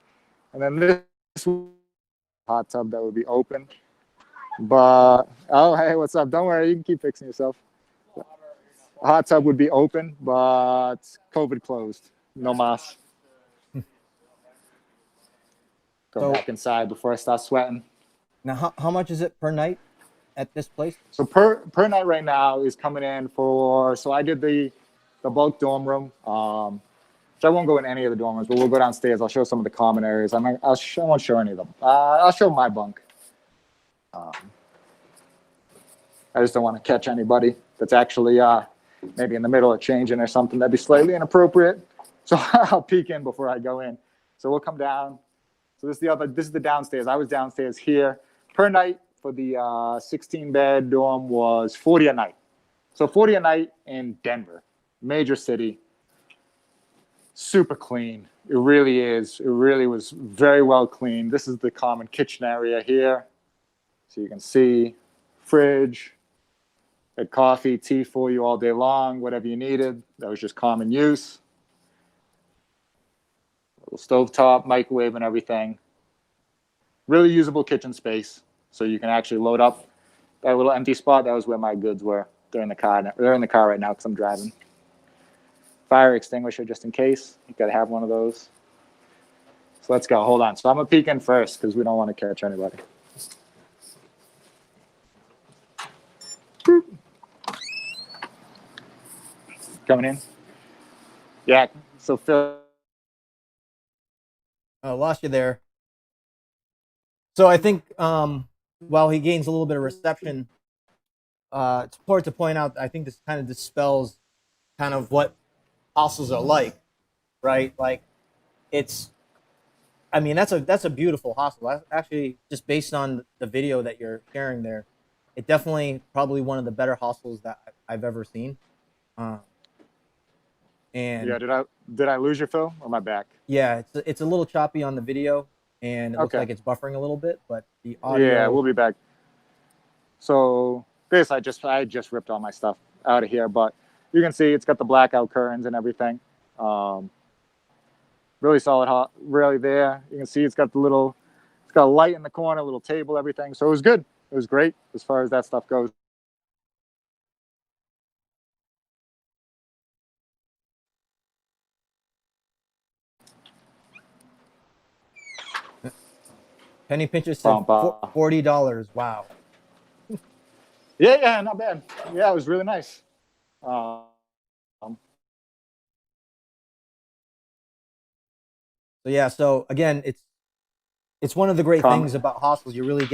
And then this hot tub that would be open. But, oh, hey, what's up? Don't worry, you can keep fixing yourself. Hot tub would be open, but COVID closed. No mas. Go back inside before I start sweating. Now, how much is it per night at this place? So per night right now is coming in for, so I did the bulk dorm room. So I won't go in any of the dorm rooms, but we'll go downstairs. I'll show some of the common areas. I won't show any of them. I'll show my bunk. I just don't want to catch anybody that's actually maybe in the middle of changing or something. That'd be slightly inappropriate. So I'll peek in before I go in. So we'll come down. So this is the downstairs. I was downstairs here. Per night for the 16-bed dorm was $40 a night. So $40 a night in Denver, major city. Super clean. It really is. It really was very well cleaned. This is the common kitchen area here. So you can see fridge, had coffee, tea for you all day long, whatever you needed. That was just common use. Little stovetop, microwave, and everything. Really usable kitchen space. So you can actually load up that little empty spot. That was where my goods were. They're in the car. They're in the car right now because I'm driving. Fire extinguisher just in case. You got to have one of those. So let's go. Hold on. So I'm going to peek in first because we don't want to catch anybody. Boop. Coming in. Yeah. So Phil. I lost you there. So I think while he gains a little bit of reception, it's important to point out, I think this kind of dispels kind of what hostels are like, right? Like that's a beautiful hostel. Actually, just based on the video that you're sharing there, it definitely probably one of the better hostels that I've ever seen. And yeah, did I lose you, Phil, or my back? Yeah, it's a little choppy on the video, and it looks like it's buffering a little bit, but the audio. Yeah, we'll be back. So this, I just ripped all my stuff out of here, but you can see it's got the blackout curtains and everything. Really solid, really there. You can see it's got a light in the corner, a little table, everything. So it was good. It was great as far as that stuff goes. Penny Pincher said $40. Wow. Yeah, not bad. Yeah, it was really nice. So yeah, so again, it's one of the great things about hostels. You really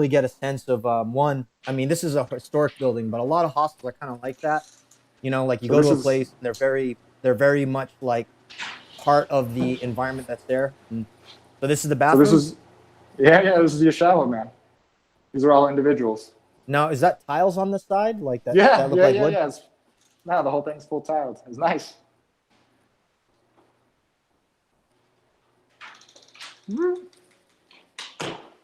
get a sense of one. I mean, this is a historic building, but a lot of hostels are kind of like that. You know, like you go to a place and they're very They're very much like part of the environment that's there. So this is the So bathroom. this is, yeah, this is your shower, man. These are all individuals. Now, is that tiles on the side like that? Yeah, That look yeah, like yeah, wood. yeah. No, the whole thing's full tiled. It's nice.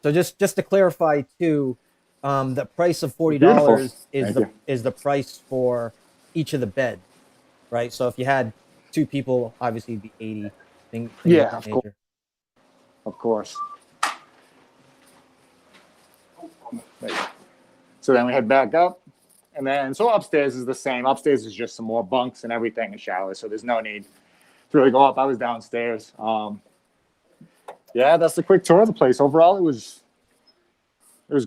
So just to clarify too, the price of Beautiful. $40 Thank you. is the price for each of the beds, right? So if you had two people, obviously it'd be 80. Things Yeah, of that of course. nature. Of course. So then we head back up, and then so upstairs is the same. Upstairs is just some more bunks and everything and showers, so there's no need to really go up. I was downstairs. Yeah, that's the quick tour of the place. Overall, it was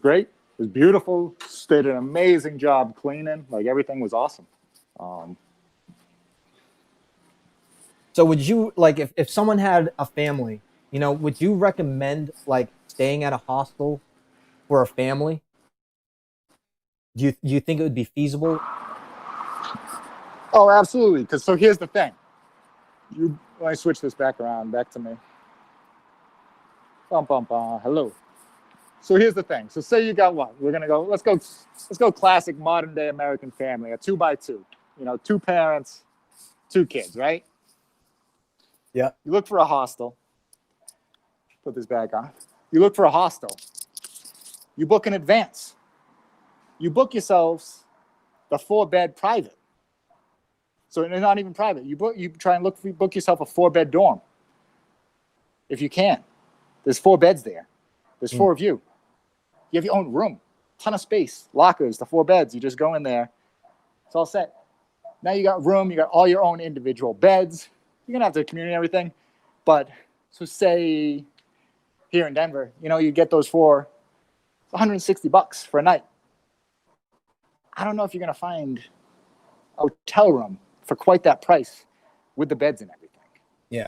great. It was beautiful. Did an amazing job cleaning. Like everything was awesome. So would you like if someone had a family, would you recommend like staying at a hostel for a family? Do you think it would be feasible? Oh, absolutely. Because so here's the thing. Let me switch this back around, back to me. Bum, bum, bum. Hello. So here's the thing. So say you got what? Let's go classic modern day American family, a 2x2. 2 parents, 2 kids, right? Yeah. You look for a hostel. Put this back on. You look for a hostel. You book in advance. You book yourselves the 4-bed private. So it's not even private. You try and book yourself a 4-bed dorm. If you can. There's 4 beds there. There's 4 of you. You have your own room, ton of space, lockers, the 4 beds. You just go in there. It's all set. Now you got room. You got all your own individual beds. You're gonna have to community and everything, but so say here in Denver, you get those for $160 for a night. I don't know if you're gonna find a hotel room for quite that price with the beds and everything. Yeah.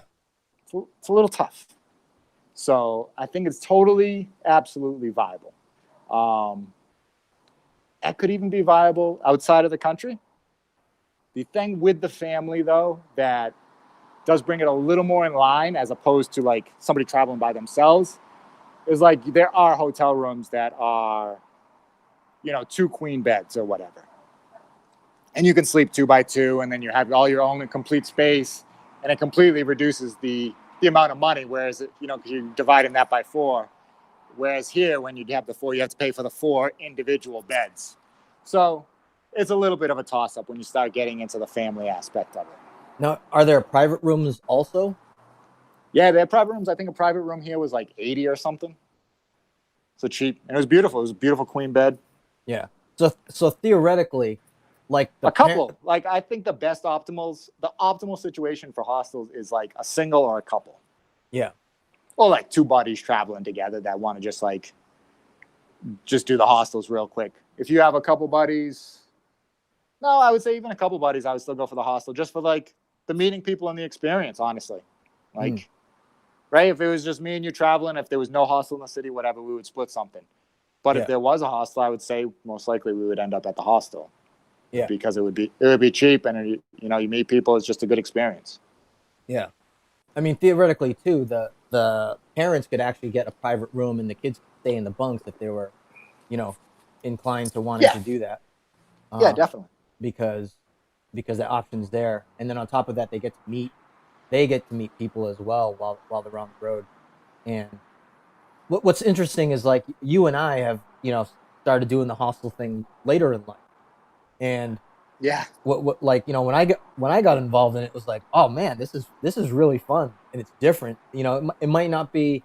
It's a little tough. So I think it's totally, absolutely viable. That could even be viable outside of the country. The thing with the family, though, that does bring it a little more in line as opposed to like somebody traveling by themselves is like there are hotel rooms that are, 2 queen beds or whatever. And you can sleep 2x2 and then you have all your own complete space and it completely reduces the amount of money. Whereas, because you're dividing that by 4. Whereas here, when you have the 4, you have to pay for the 4 individual beds. So it's a little bit of a toss up when you start getting into the family aspect of it. Now, are there private rooms also? Yeah, they have private rooms. I think a private room here was like 80 or something. So cheap. And it was beautiful. It was a beautiful queen bed. Yeah. So theoretically, like a couple. Like I think the optimal situation for hostels is like a single or a couple. Yeah. Or like 2 buddies traveling together that want to just do the hostels real quick. If you have a couple buddies, no, I would say even a couple buddies, I would still go for the hostel just for like the meeting people and the experience, honestly. Like, right? If it was just me and you traveling, if there was no hostel in the city, whatever, we would split something. But if there was a hostel, I would say most likely we would end up at the hostel. Yeah. Because it would be cheap and you meet people. It's just a good experience. Yeah. I mean, theoretically too, the parents could actually get a private room and the kids could stay in the bunks if they were, inclined to wanting to do that. Yeah, definitely. Because the option's there. And then on top of that, they get to meet people as well while they're on the road. And what's interesting is like you and I have, started doing the hostel thing later in life. And yeah, what like, when I got involved in it, it was like, oh man, this is really fun and it's different. It might not be,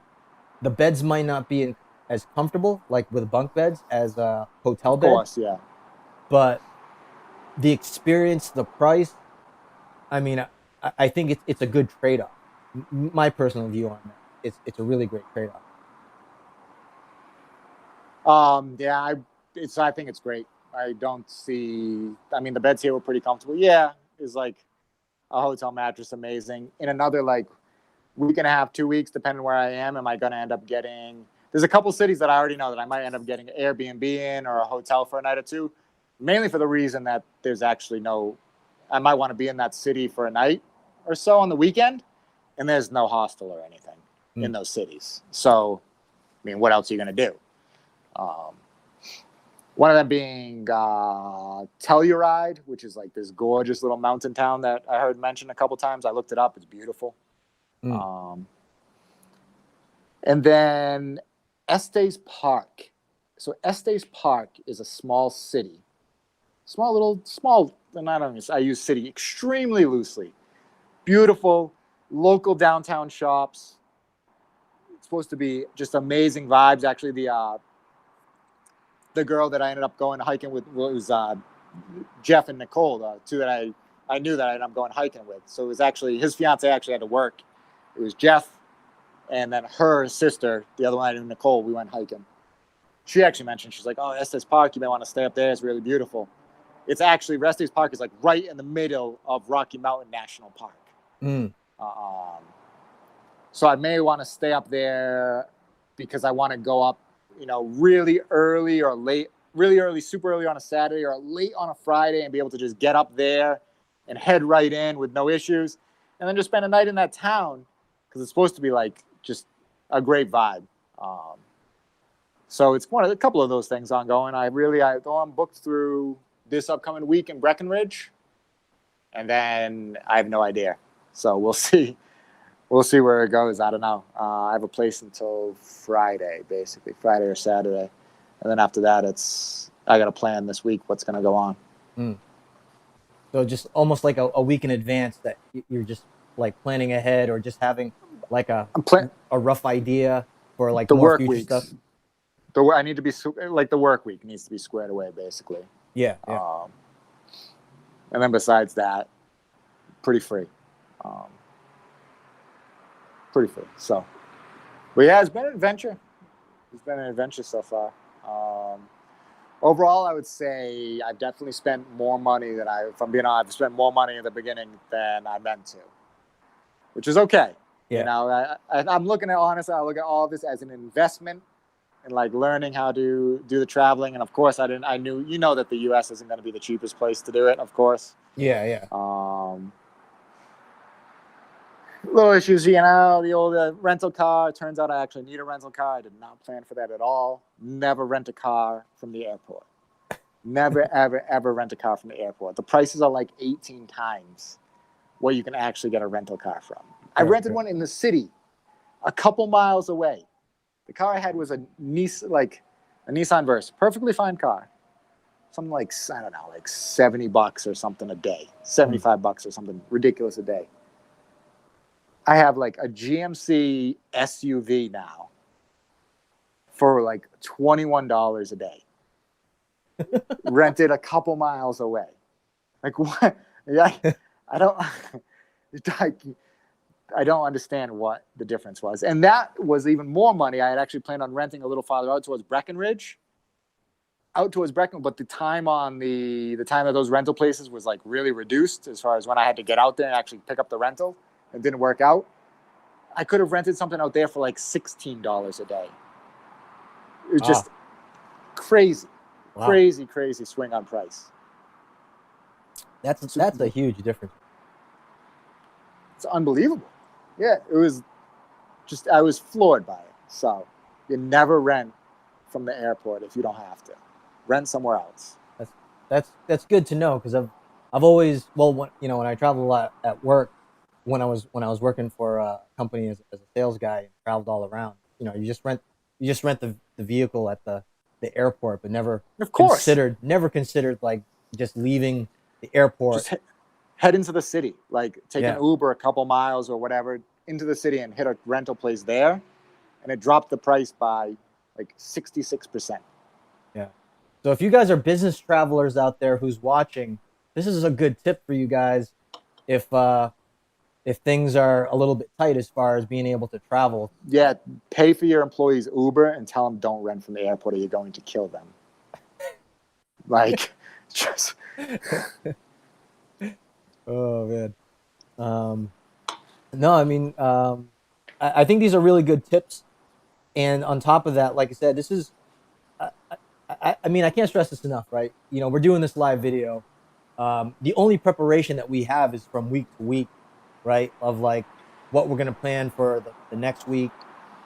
the beds might not be as comfortable like with bunk beds as a hotel bed. Of course, yeah. But the experience, the price, I mean, I think it's a good trade-off. My personal view on that, it's a really great trade-off. Yeah, I think it's great. I don't see. I mean, the beds here were pretty comfortable. Yeah, is like a hotel mattress amazing. In another like week and a half, 2 weeks, depending where I am I going to end up getting? There's a couple cities that I already know that I might end up getting an Airbnb in or a hotel for a night or two, mainly for the reason that there's actually I might want to be in that city for a night or so on the weekend, and there's no hostel or anything in those cities. So, I mean, what else are you going to do? One of them being Telluride, which is like this gorgeous little mountain town that I heard mentioned a couple times. I looked it up. It's beautiful. And then Estes Park. So Estes Park is a small city. And I use city extremely loosely. Beautiful, local downtown shops. It's supposed to be just amazing vibes. Actually, the girl that I ended up going hiking with was Jeff and Nicole, the two that I knew that I ended up going hiking with. So it was actually, his fiance actually had to work. It was Jeff and then her sister, the other one I knew, Nicole, we went hiking. She actually mentioned, she's like, oh, Estes Park, you may want to stay up there. It's really beautiful. It's actually, Estes Park is like right in the middle of Rocky Mountain National Park. So I may want to stay up there because I want to go up, really early or late, really early, super early on a Saturday or late on a Friday and be able to just get up there and head right in with no issues. And then just spend a night in that town because it's supposed to be like just a great vibe. So it's a couple of those things ongoing. I'm booked through this upcoming week in Breckenridge, and then I have no idea. So we'll see. We'll see where it goes. I don't know. I have a place until Friday, basically Friday or Saturday, and then after that, I got to plan this week what's going to go on. So just almost like a week in advance that you're just like planning ahead, or just having like a rough idea for like the more work future weeks. stuff. I need to be like the work week needs to be squared away, basically. Yeah. And then besides that, pretty free. So, but yeah, it's been an adventure. It's been an adventure so far. Overall, I would say I've definitely spent more money if I'm being honest, I've spent more money in the beginning than I meant to, which is okay. Yeah. I'm looking at, honestly, I look at all of this as an investment and like learning how to do the traveling. And of course, I knew, that the US isn't going to be the cheapest place to do it, of course. Yeah. Little issues, the old rental car. It turns out I actually need a rental car. I did not plan for that at all. Never rent a car from the airport. Never, ever, ever rent a car from the airport. The prices are like 18 times what you can actually get a rental car from. I rented one in the city, a couple miles away. The car I had was a Nissan Versa, perfectly fine car. Something like, I don't know, like $70 or something a day, $75 or something ridiculous a day. I have like a GMC SUV now for like $21 a day. Rented a couple miles away. Like what? I don't understand what the difference was. And that was even more money. I had actually planned on renting a little farther out towards Breckenridge. But the time of those rental places was like really reduced as far as when I had to get out there and actually pick up the rental. It didn't work out. I could have rented something out there for like $16 a day. It was just crazy. Wow. Crazy swing on price. That's a huge difference. It's unbelievable. Yeah, it was just, I was floored by it. So you never rent from the airport if you don't have to. Rent somewhere else. That's good to know, because I've always, when I travel a lot at work, when I was working for a company as a sales guy and traveled all around, you just rent the vehicle at the airport, but never considered like just leaving the airport. Just head into the city, like take an Uber a couple miles or whatever into the city and hit a rental place there, and it dropped the price by like 66%. Yeah. So if you guys are business travelers out there who's watching, this is a good tip for you guys. If things are a little bit tight as far as being able to travel. Yeah, pay for your employees Uber and tell them don't rent from the airport or you're going to kill them. Like, just... Oh, man. No, I mean, I think these are really good tips. And on top of that, like I said, this is... I mean, I can't stress this enough, right? We're doing this live video. The only preparation that we have is from week to week. right? Of like what we're gonna plan for the next week.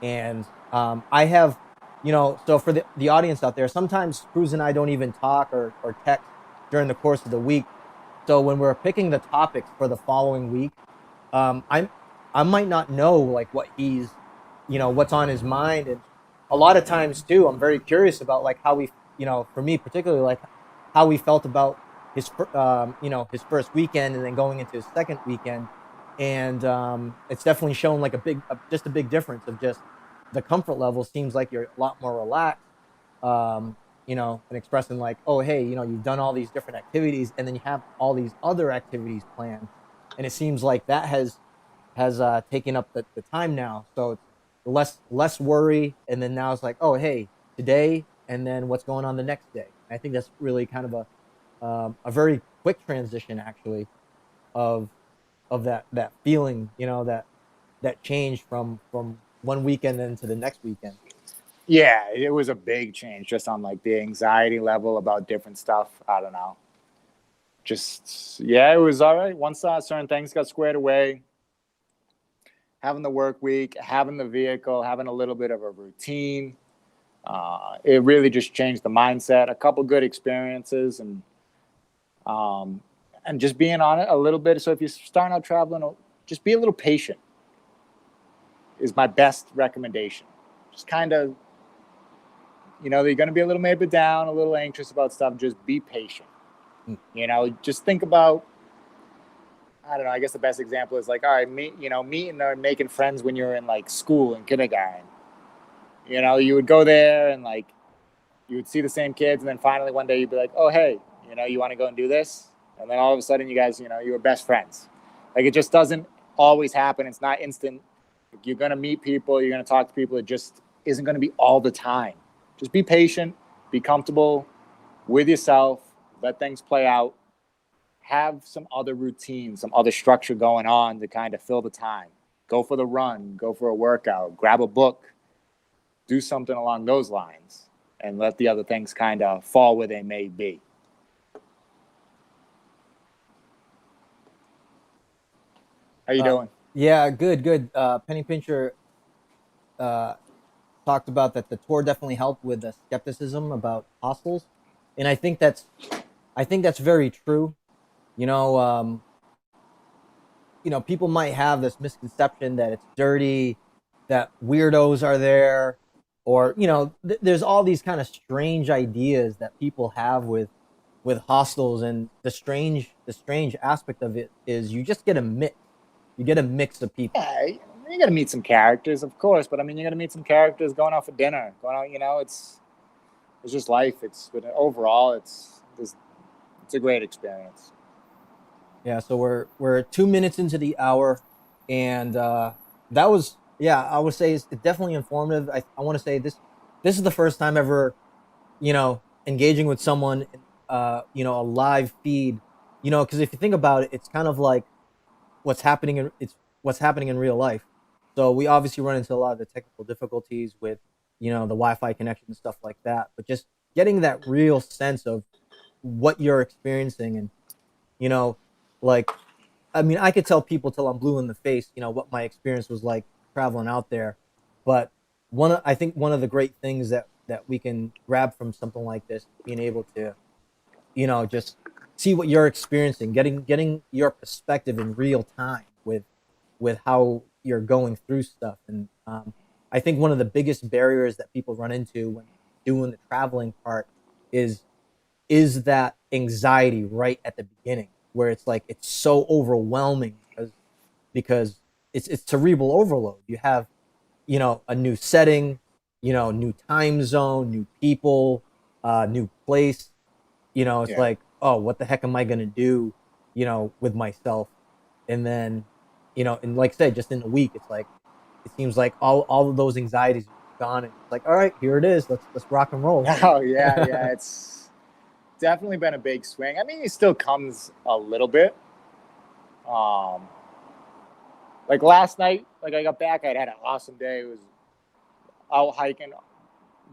And I have, so for the audience out there, sometimes Cruz and I don't even talk or text during the course of the week. So when we're picking the topics for the following week, I'm I might not know like what he's, what's on his mind. And a lot of times too, I'm very curious about like how we, for me particularly, like how we felt about his first weekend and then going into his second weekend. And it's definitely shown like just a big difference of just the comfort level. Seems like you're a lot more relaxed, and expressing like, oh, hey, you've done all these different activities, and then you have all these other activities planned, and it seems like that has taken up the time now. So it's less worry, and then now it's like, oh, hey, today, and then what's going on the next day. I think that's really kind of a very quick transition, actually, of that feeling, that change from one weekend into the next weekend. Yeah, it was a big change just on like the anxiety level about different stuff. I don't know. Just yeah, it was all right. Once certain things got squared away, having the work week, having the vehicle, having a little bit of a routine, it really just changed the mindset. A couple good experiences, um, and just being on it a little bit. So if you're starting out traveling, just be a little patient. Is my best recommendation. Just kind of, you're going to be a little maybe down, a little anxious about stuff. Just be patient. Mm. Just think about, I don't know. I guess the best example is like, all right, meeting or making friends when you're in like school and kindergarten. You would go there and like you would see the same kids, and then finally one day you'd be like, oh hey, you want to go and do this, and then all of a sudden you guys, you were best friends. Like it just doesn't always happen. It's not instant. You're gonna meet people, you're gonna talk to people. It just isn't gonna be all the time. Just be patient, be comfortable with yourself, let things play out. Have some other routine, some other structure going on to kind of fill the time. Go for the run, go for a workout, grab a book, do something along those lines, and let the other things kind of fall where they may be. How you doing? Yeah, good. Penny Pincher uh, talked about that the tour definitely helped with the skepticism about hostels, and I think that's very true. You know, um, people might have this misconception that it's dirty, that weirdos are there, or there's all these kind of strange ideas that people have with hostels. And the strange aspect of it is you just get a mix. You get a mix of people. Yeah, you're gonna meet some characters, of course, but I mean, you're gonna meet some characters going out for dinner, going out. It's just life. But overall, it's a great experience. Yeah, so we're 2 minutes into the hour, and that was, yeah, I would say it's definitely informative. I want to say this is the first time ever, engaging with someone, a live feed, because if you think about it, it's kind of like what's happening in real life. So we obviously run into a lot of the technical difficulties with, the Wi-Fi connection and stuff like that, but just getting that real sense of what you're experiencing. And you know, like, I mean, I could tell people till I'm blue in the face, what my experience was like traveling out there. But I think one of the great things that we can grab from something like this, being able to, just see what you're experiencing, getting your perspective in real time with how you're going through stuff. And I think one of the biggest barriers that people run into when doing the traveling part is that anxiety right at the beginning, where it's like it's so overwhelming because it's cerebral overload. You have, a new setting, new time zone, new people, new place. It's Yeah. like, oh, what the heck am I gonna do, with myself? And then, and like I said, just in a week, it's like it seems like all of those anxieties are gone, and it's like, all right, here it is. Let's rock and roll. Oh yeah, yeah. It's definitely been a big swing. I mean, it still comes a little bit. Um, like last night, like I got back, I'd had an awesome day. It was out hiking,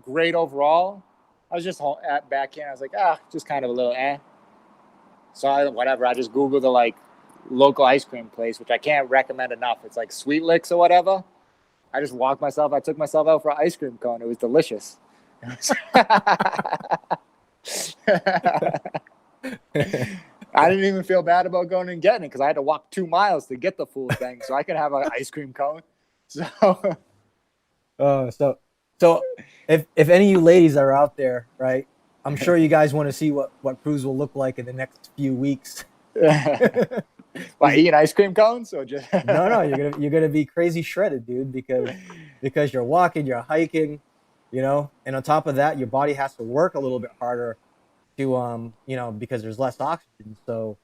great overall. I was just back in. I was like, just kind of a little eh. So whatever. I just googled the like local ice cream place, which I can't recommend enough. It's like Sweet Licks or whatever. I just I took myself out for an ice cream cone. It was delicious. I didn't even feel bad about going and getting it because I had to walk 2 miles to get the full thing so I could have an ice cream cone. So, so if any of you ladies are out there, right, I'm sure you guys want to see what Cruz will look like in the next few weeks. like eating ice cream cones or just No, you're gonna be crazy shredded, dude, because you're walking, you're hiking, you know, and on top of that, your body has to work a little bit harder to you know, because there's less oxygen. So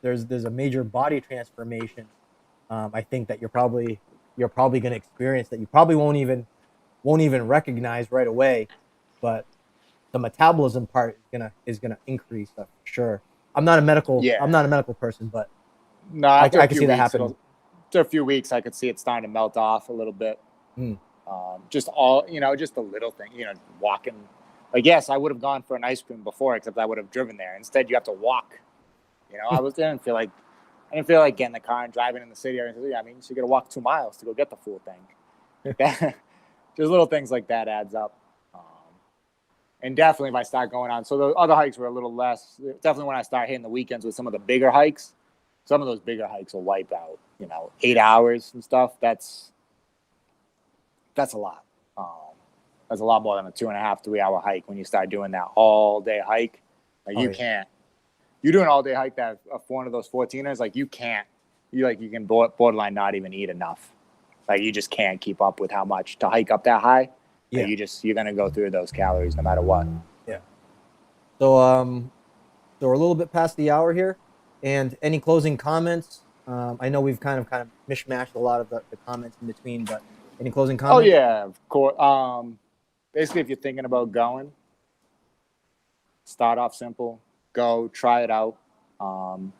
there's a major body transformation. I think that you're probably going to experience that you probably won't even recognize right away, but the metabolism part is gonna increase for sure. I'm not a medical person, but no, I can see that happening. After a few weeks, I could see it starting to melt off a little bit. Just the little thing, walking. Like, yes, I would have gone for an ice cream before, except I would have driven there. Instead, you have to walk. I didn't feel like getting in the car and driving in the city. I mean, so you got to walk 2 miles to go get the full thing. Just little things like that adds up. And definitely if I start going on, so the other hikes were a little less. Definitely when I start hitting the weekends with some of the bigger hikes, some of those bigger hikes will wipe out, 8 hours and stuff. That's a lot. That's a lot more than a 2.5, 3 hour hike when you start doing that all day hike. Like can't. You do an all day hike that for one of those 14ers, like you can't. You can borderline not even eat enough. Like you just can't keep up with how much to hike up that high. Yeah. Like you're gonna go through those calories no matter what. Yeah. So so we're a little bit past the hour here, and any closing comments? I know we've kind of mishmashed a lot of the comments in between, but any closing comments? Oh yeah, of course. Basically, if you're thinking about going, start off simple. Go try it out. I'm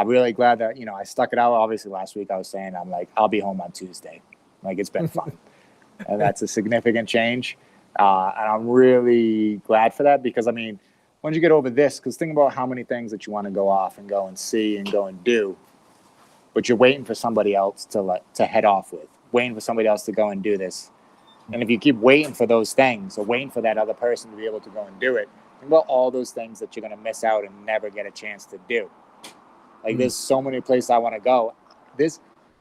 really glad that I stuck it out. Obviously, last week I was saying I'm like I'll be home on Tuesday. Like it's been fun, and that's a significant change. And I'm really glad for that because I mean, once you get over this, because think about how many things that you want to go off and go and see and go and do, but you're waiting for somebody else to head off with, waiting for somebody else to go and do this. And if you keep waiting for those things or waiting for that other person to be able to go and do it, think about all those things that you're going to miss out and never get a chance to do. Like there's so many places I want to go.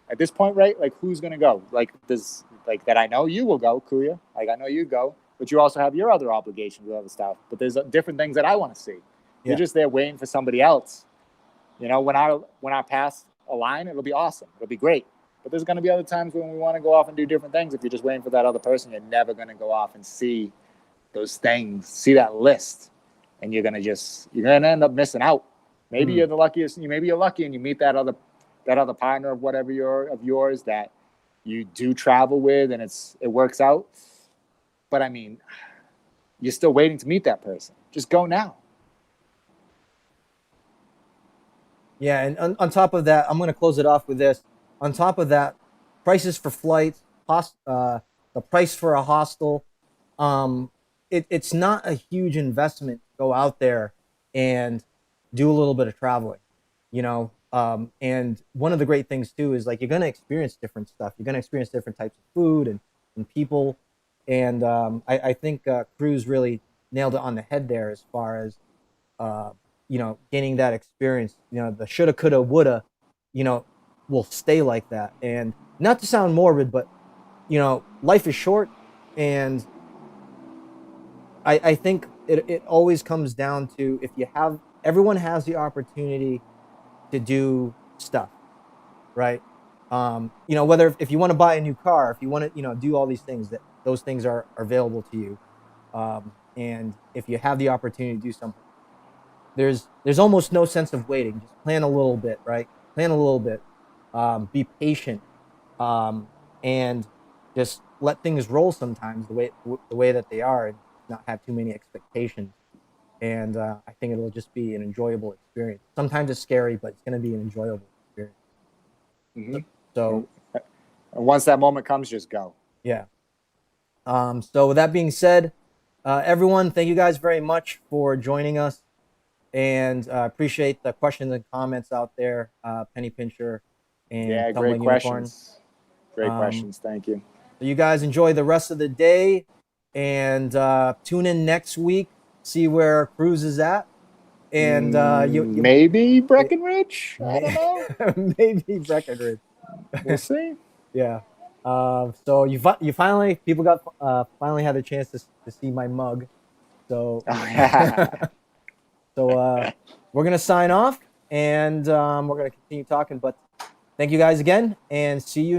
At this point, right? Like who's going to go? Like this, like that I know you will go, Kuya. Like I know you go, but you also have your other obligations with other stuff. But there's different things that I want to see. Yeah. You're just there waiting for somebody else. When our paths align, it'll be awesome. It'll be great. But there's going to be other times when we want to go off and do different things. If you're just waiting for that other person, you're never going to go off and see those things, see that list, and you're going to end up missing out. Maybe you're the luckiest. Maybe you're lucky and you meet that other partner of whatever of yours that you do travel with, and it works out. But I mean, you're still waiting to meet that person. Just go now. Yeah, and on top of that, I'm going to close it off with this. On top of that, prices for flights, the price for a hostel, it's not a huge investment to go out there and do a little bit of traveling, and one of the great things too is like you're going to experience different stuff. You're going to experience different types of food and people, and I think Cruz really nailed it on the head there as far as gaining that experience. The shoulda, coulda, woulda, will stay like that. And not to sound morbid, but life is short, and I think it always comes down to if everyone has the opportunity to do stuff, right? Whether if you want to buy a new car, if you want to do all these things, that those things are available to you, and if you have the opportunity to do something, there's almost no sense of waiting. Just plan a little bit, right? Plan a little bit. Be patient, and just let things roll sometimes the way that they are, and not have too many expectations. And I think it'll just be an enjoyable experience. Sometimes it's scary, but it's going to be an enjoyable experience. Mm-hmm. So, and once that moment comes, just go. Yeah. So with that being said, everyone, thank you guys very much for joining us. and appreciate the questions and comments out there, Penny Pincher and Yeah, great Tumbling Unicorn. questions. Great questions. Thank you. So you guys enjoy the rest of the day, and tune in next week. See where Cruz is at, and you maybe Breckenridge. I don't know. maybe Breckenridge. We'll see. Yeah. So you finally people got finally had a chance to see my mug. So so we're gonna sign off, and we're gonna continue talking. But thank you guys again, and see you.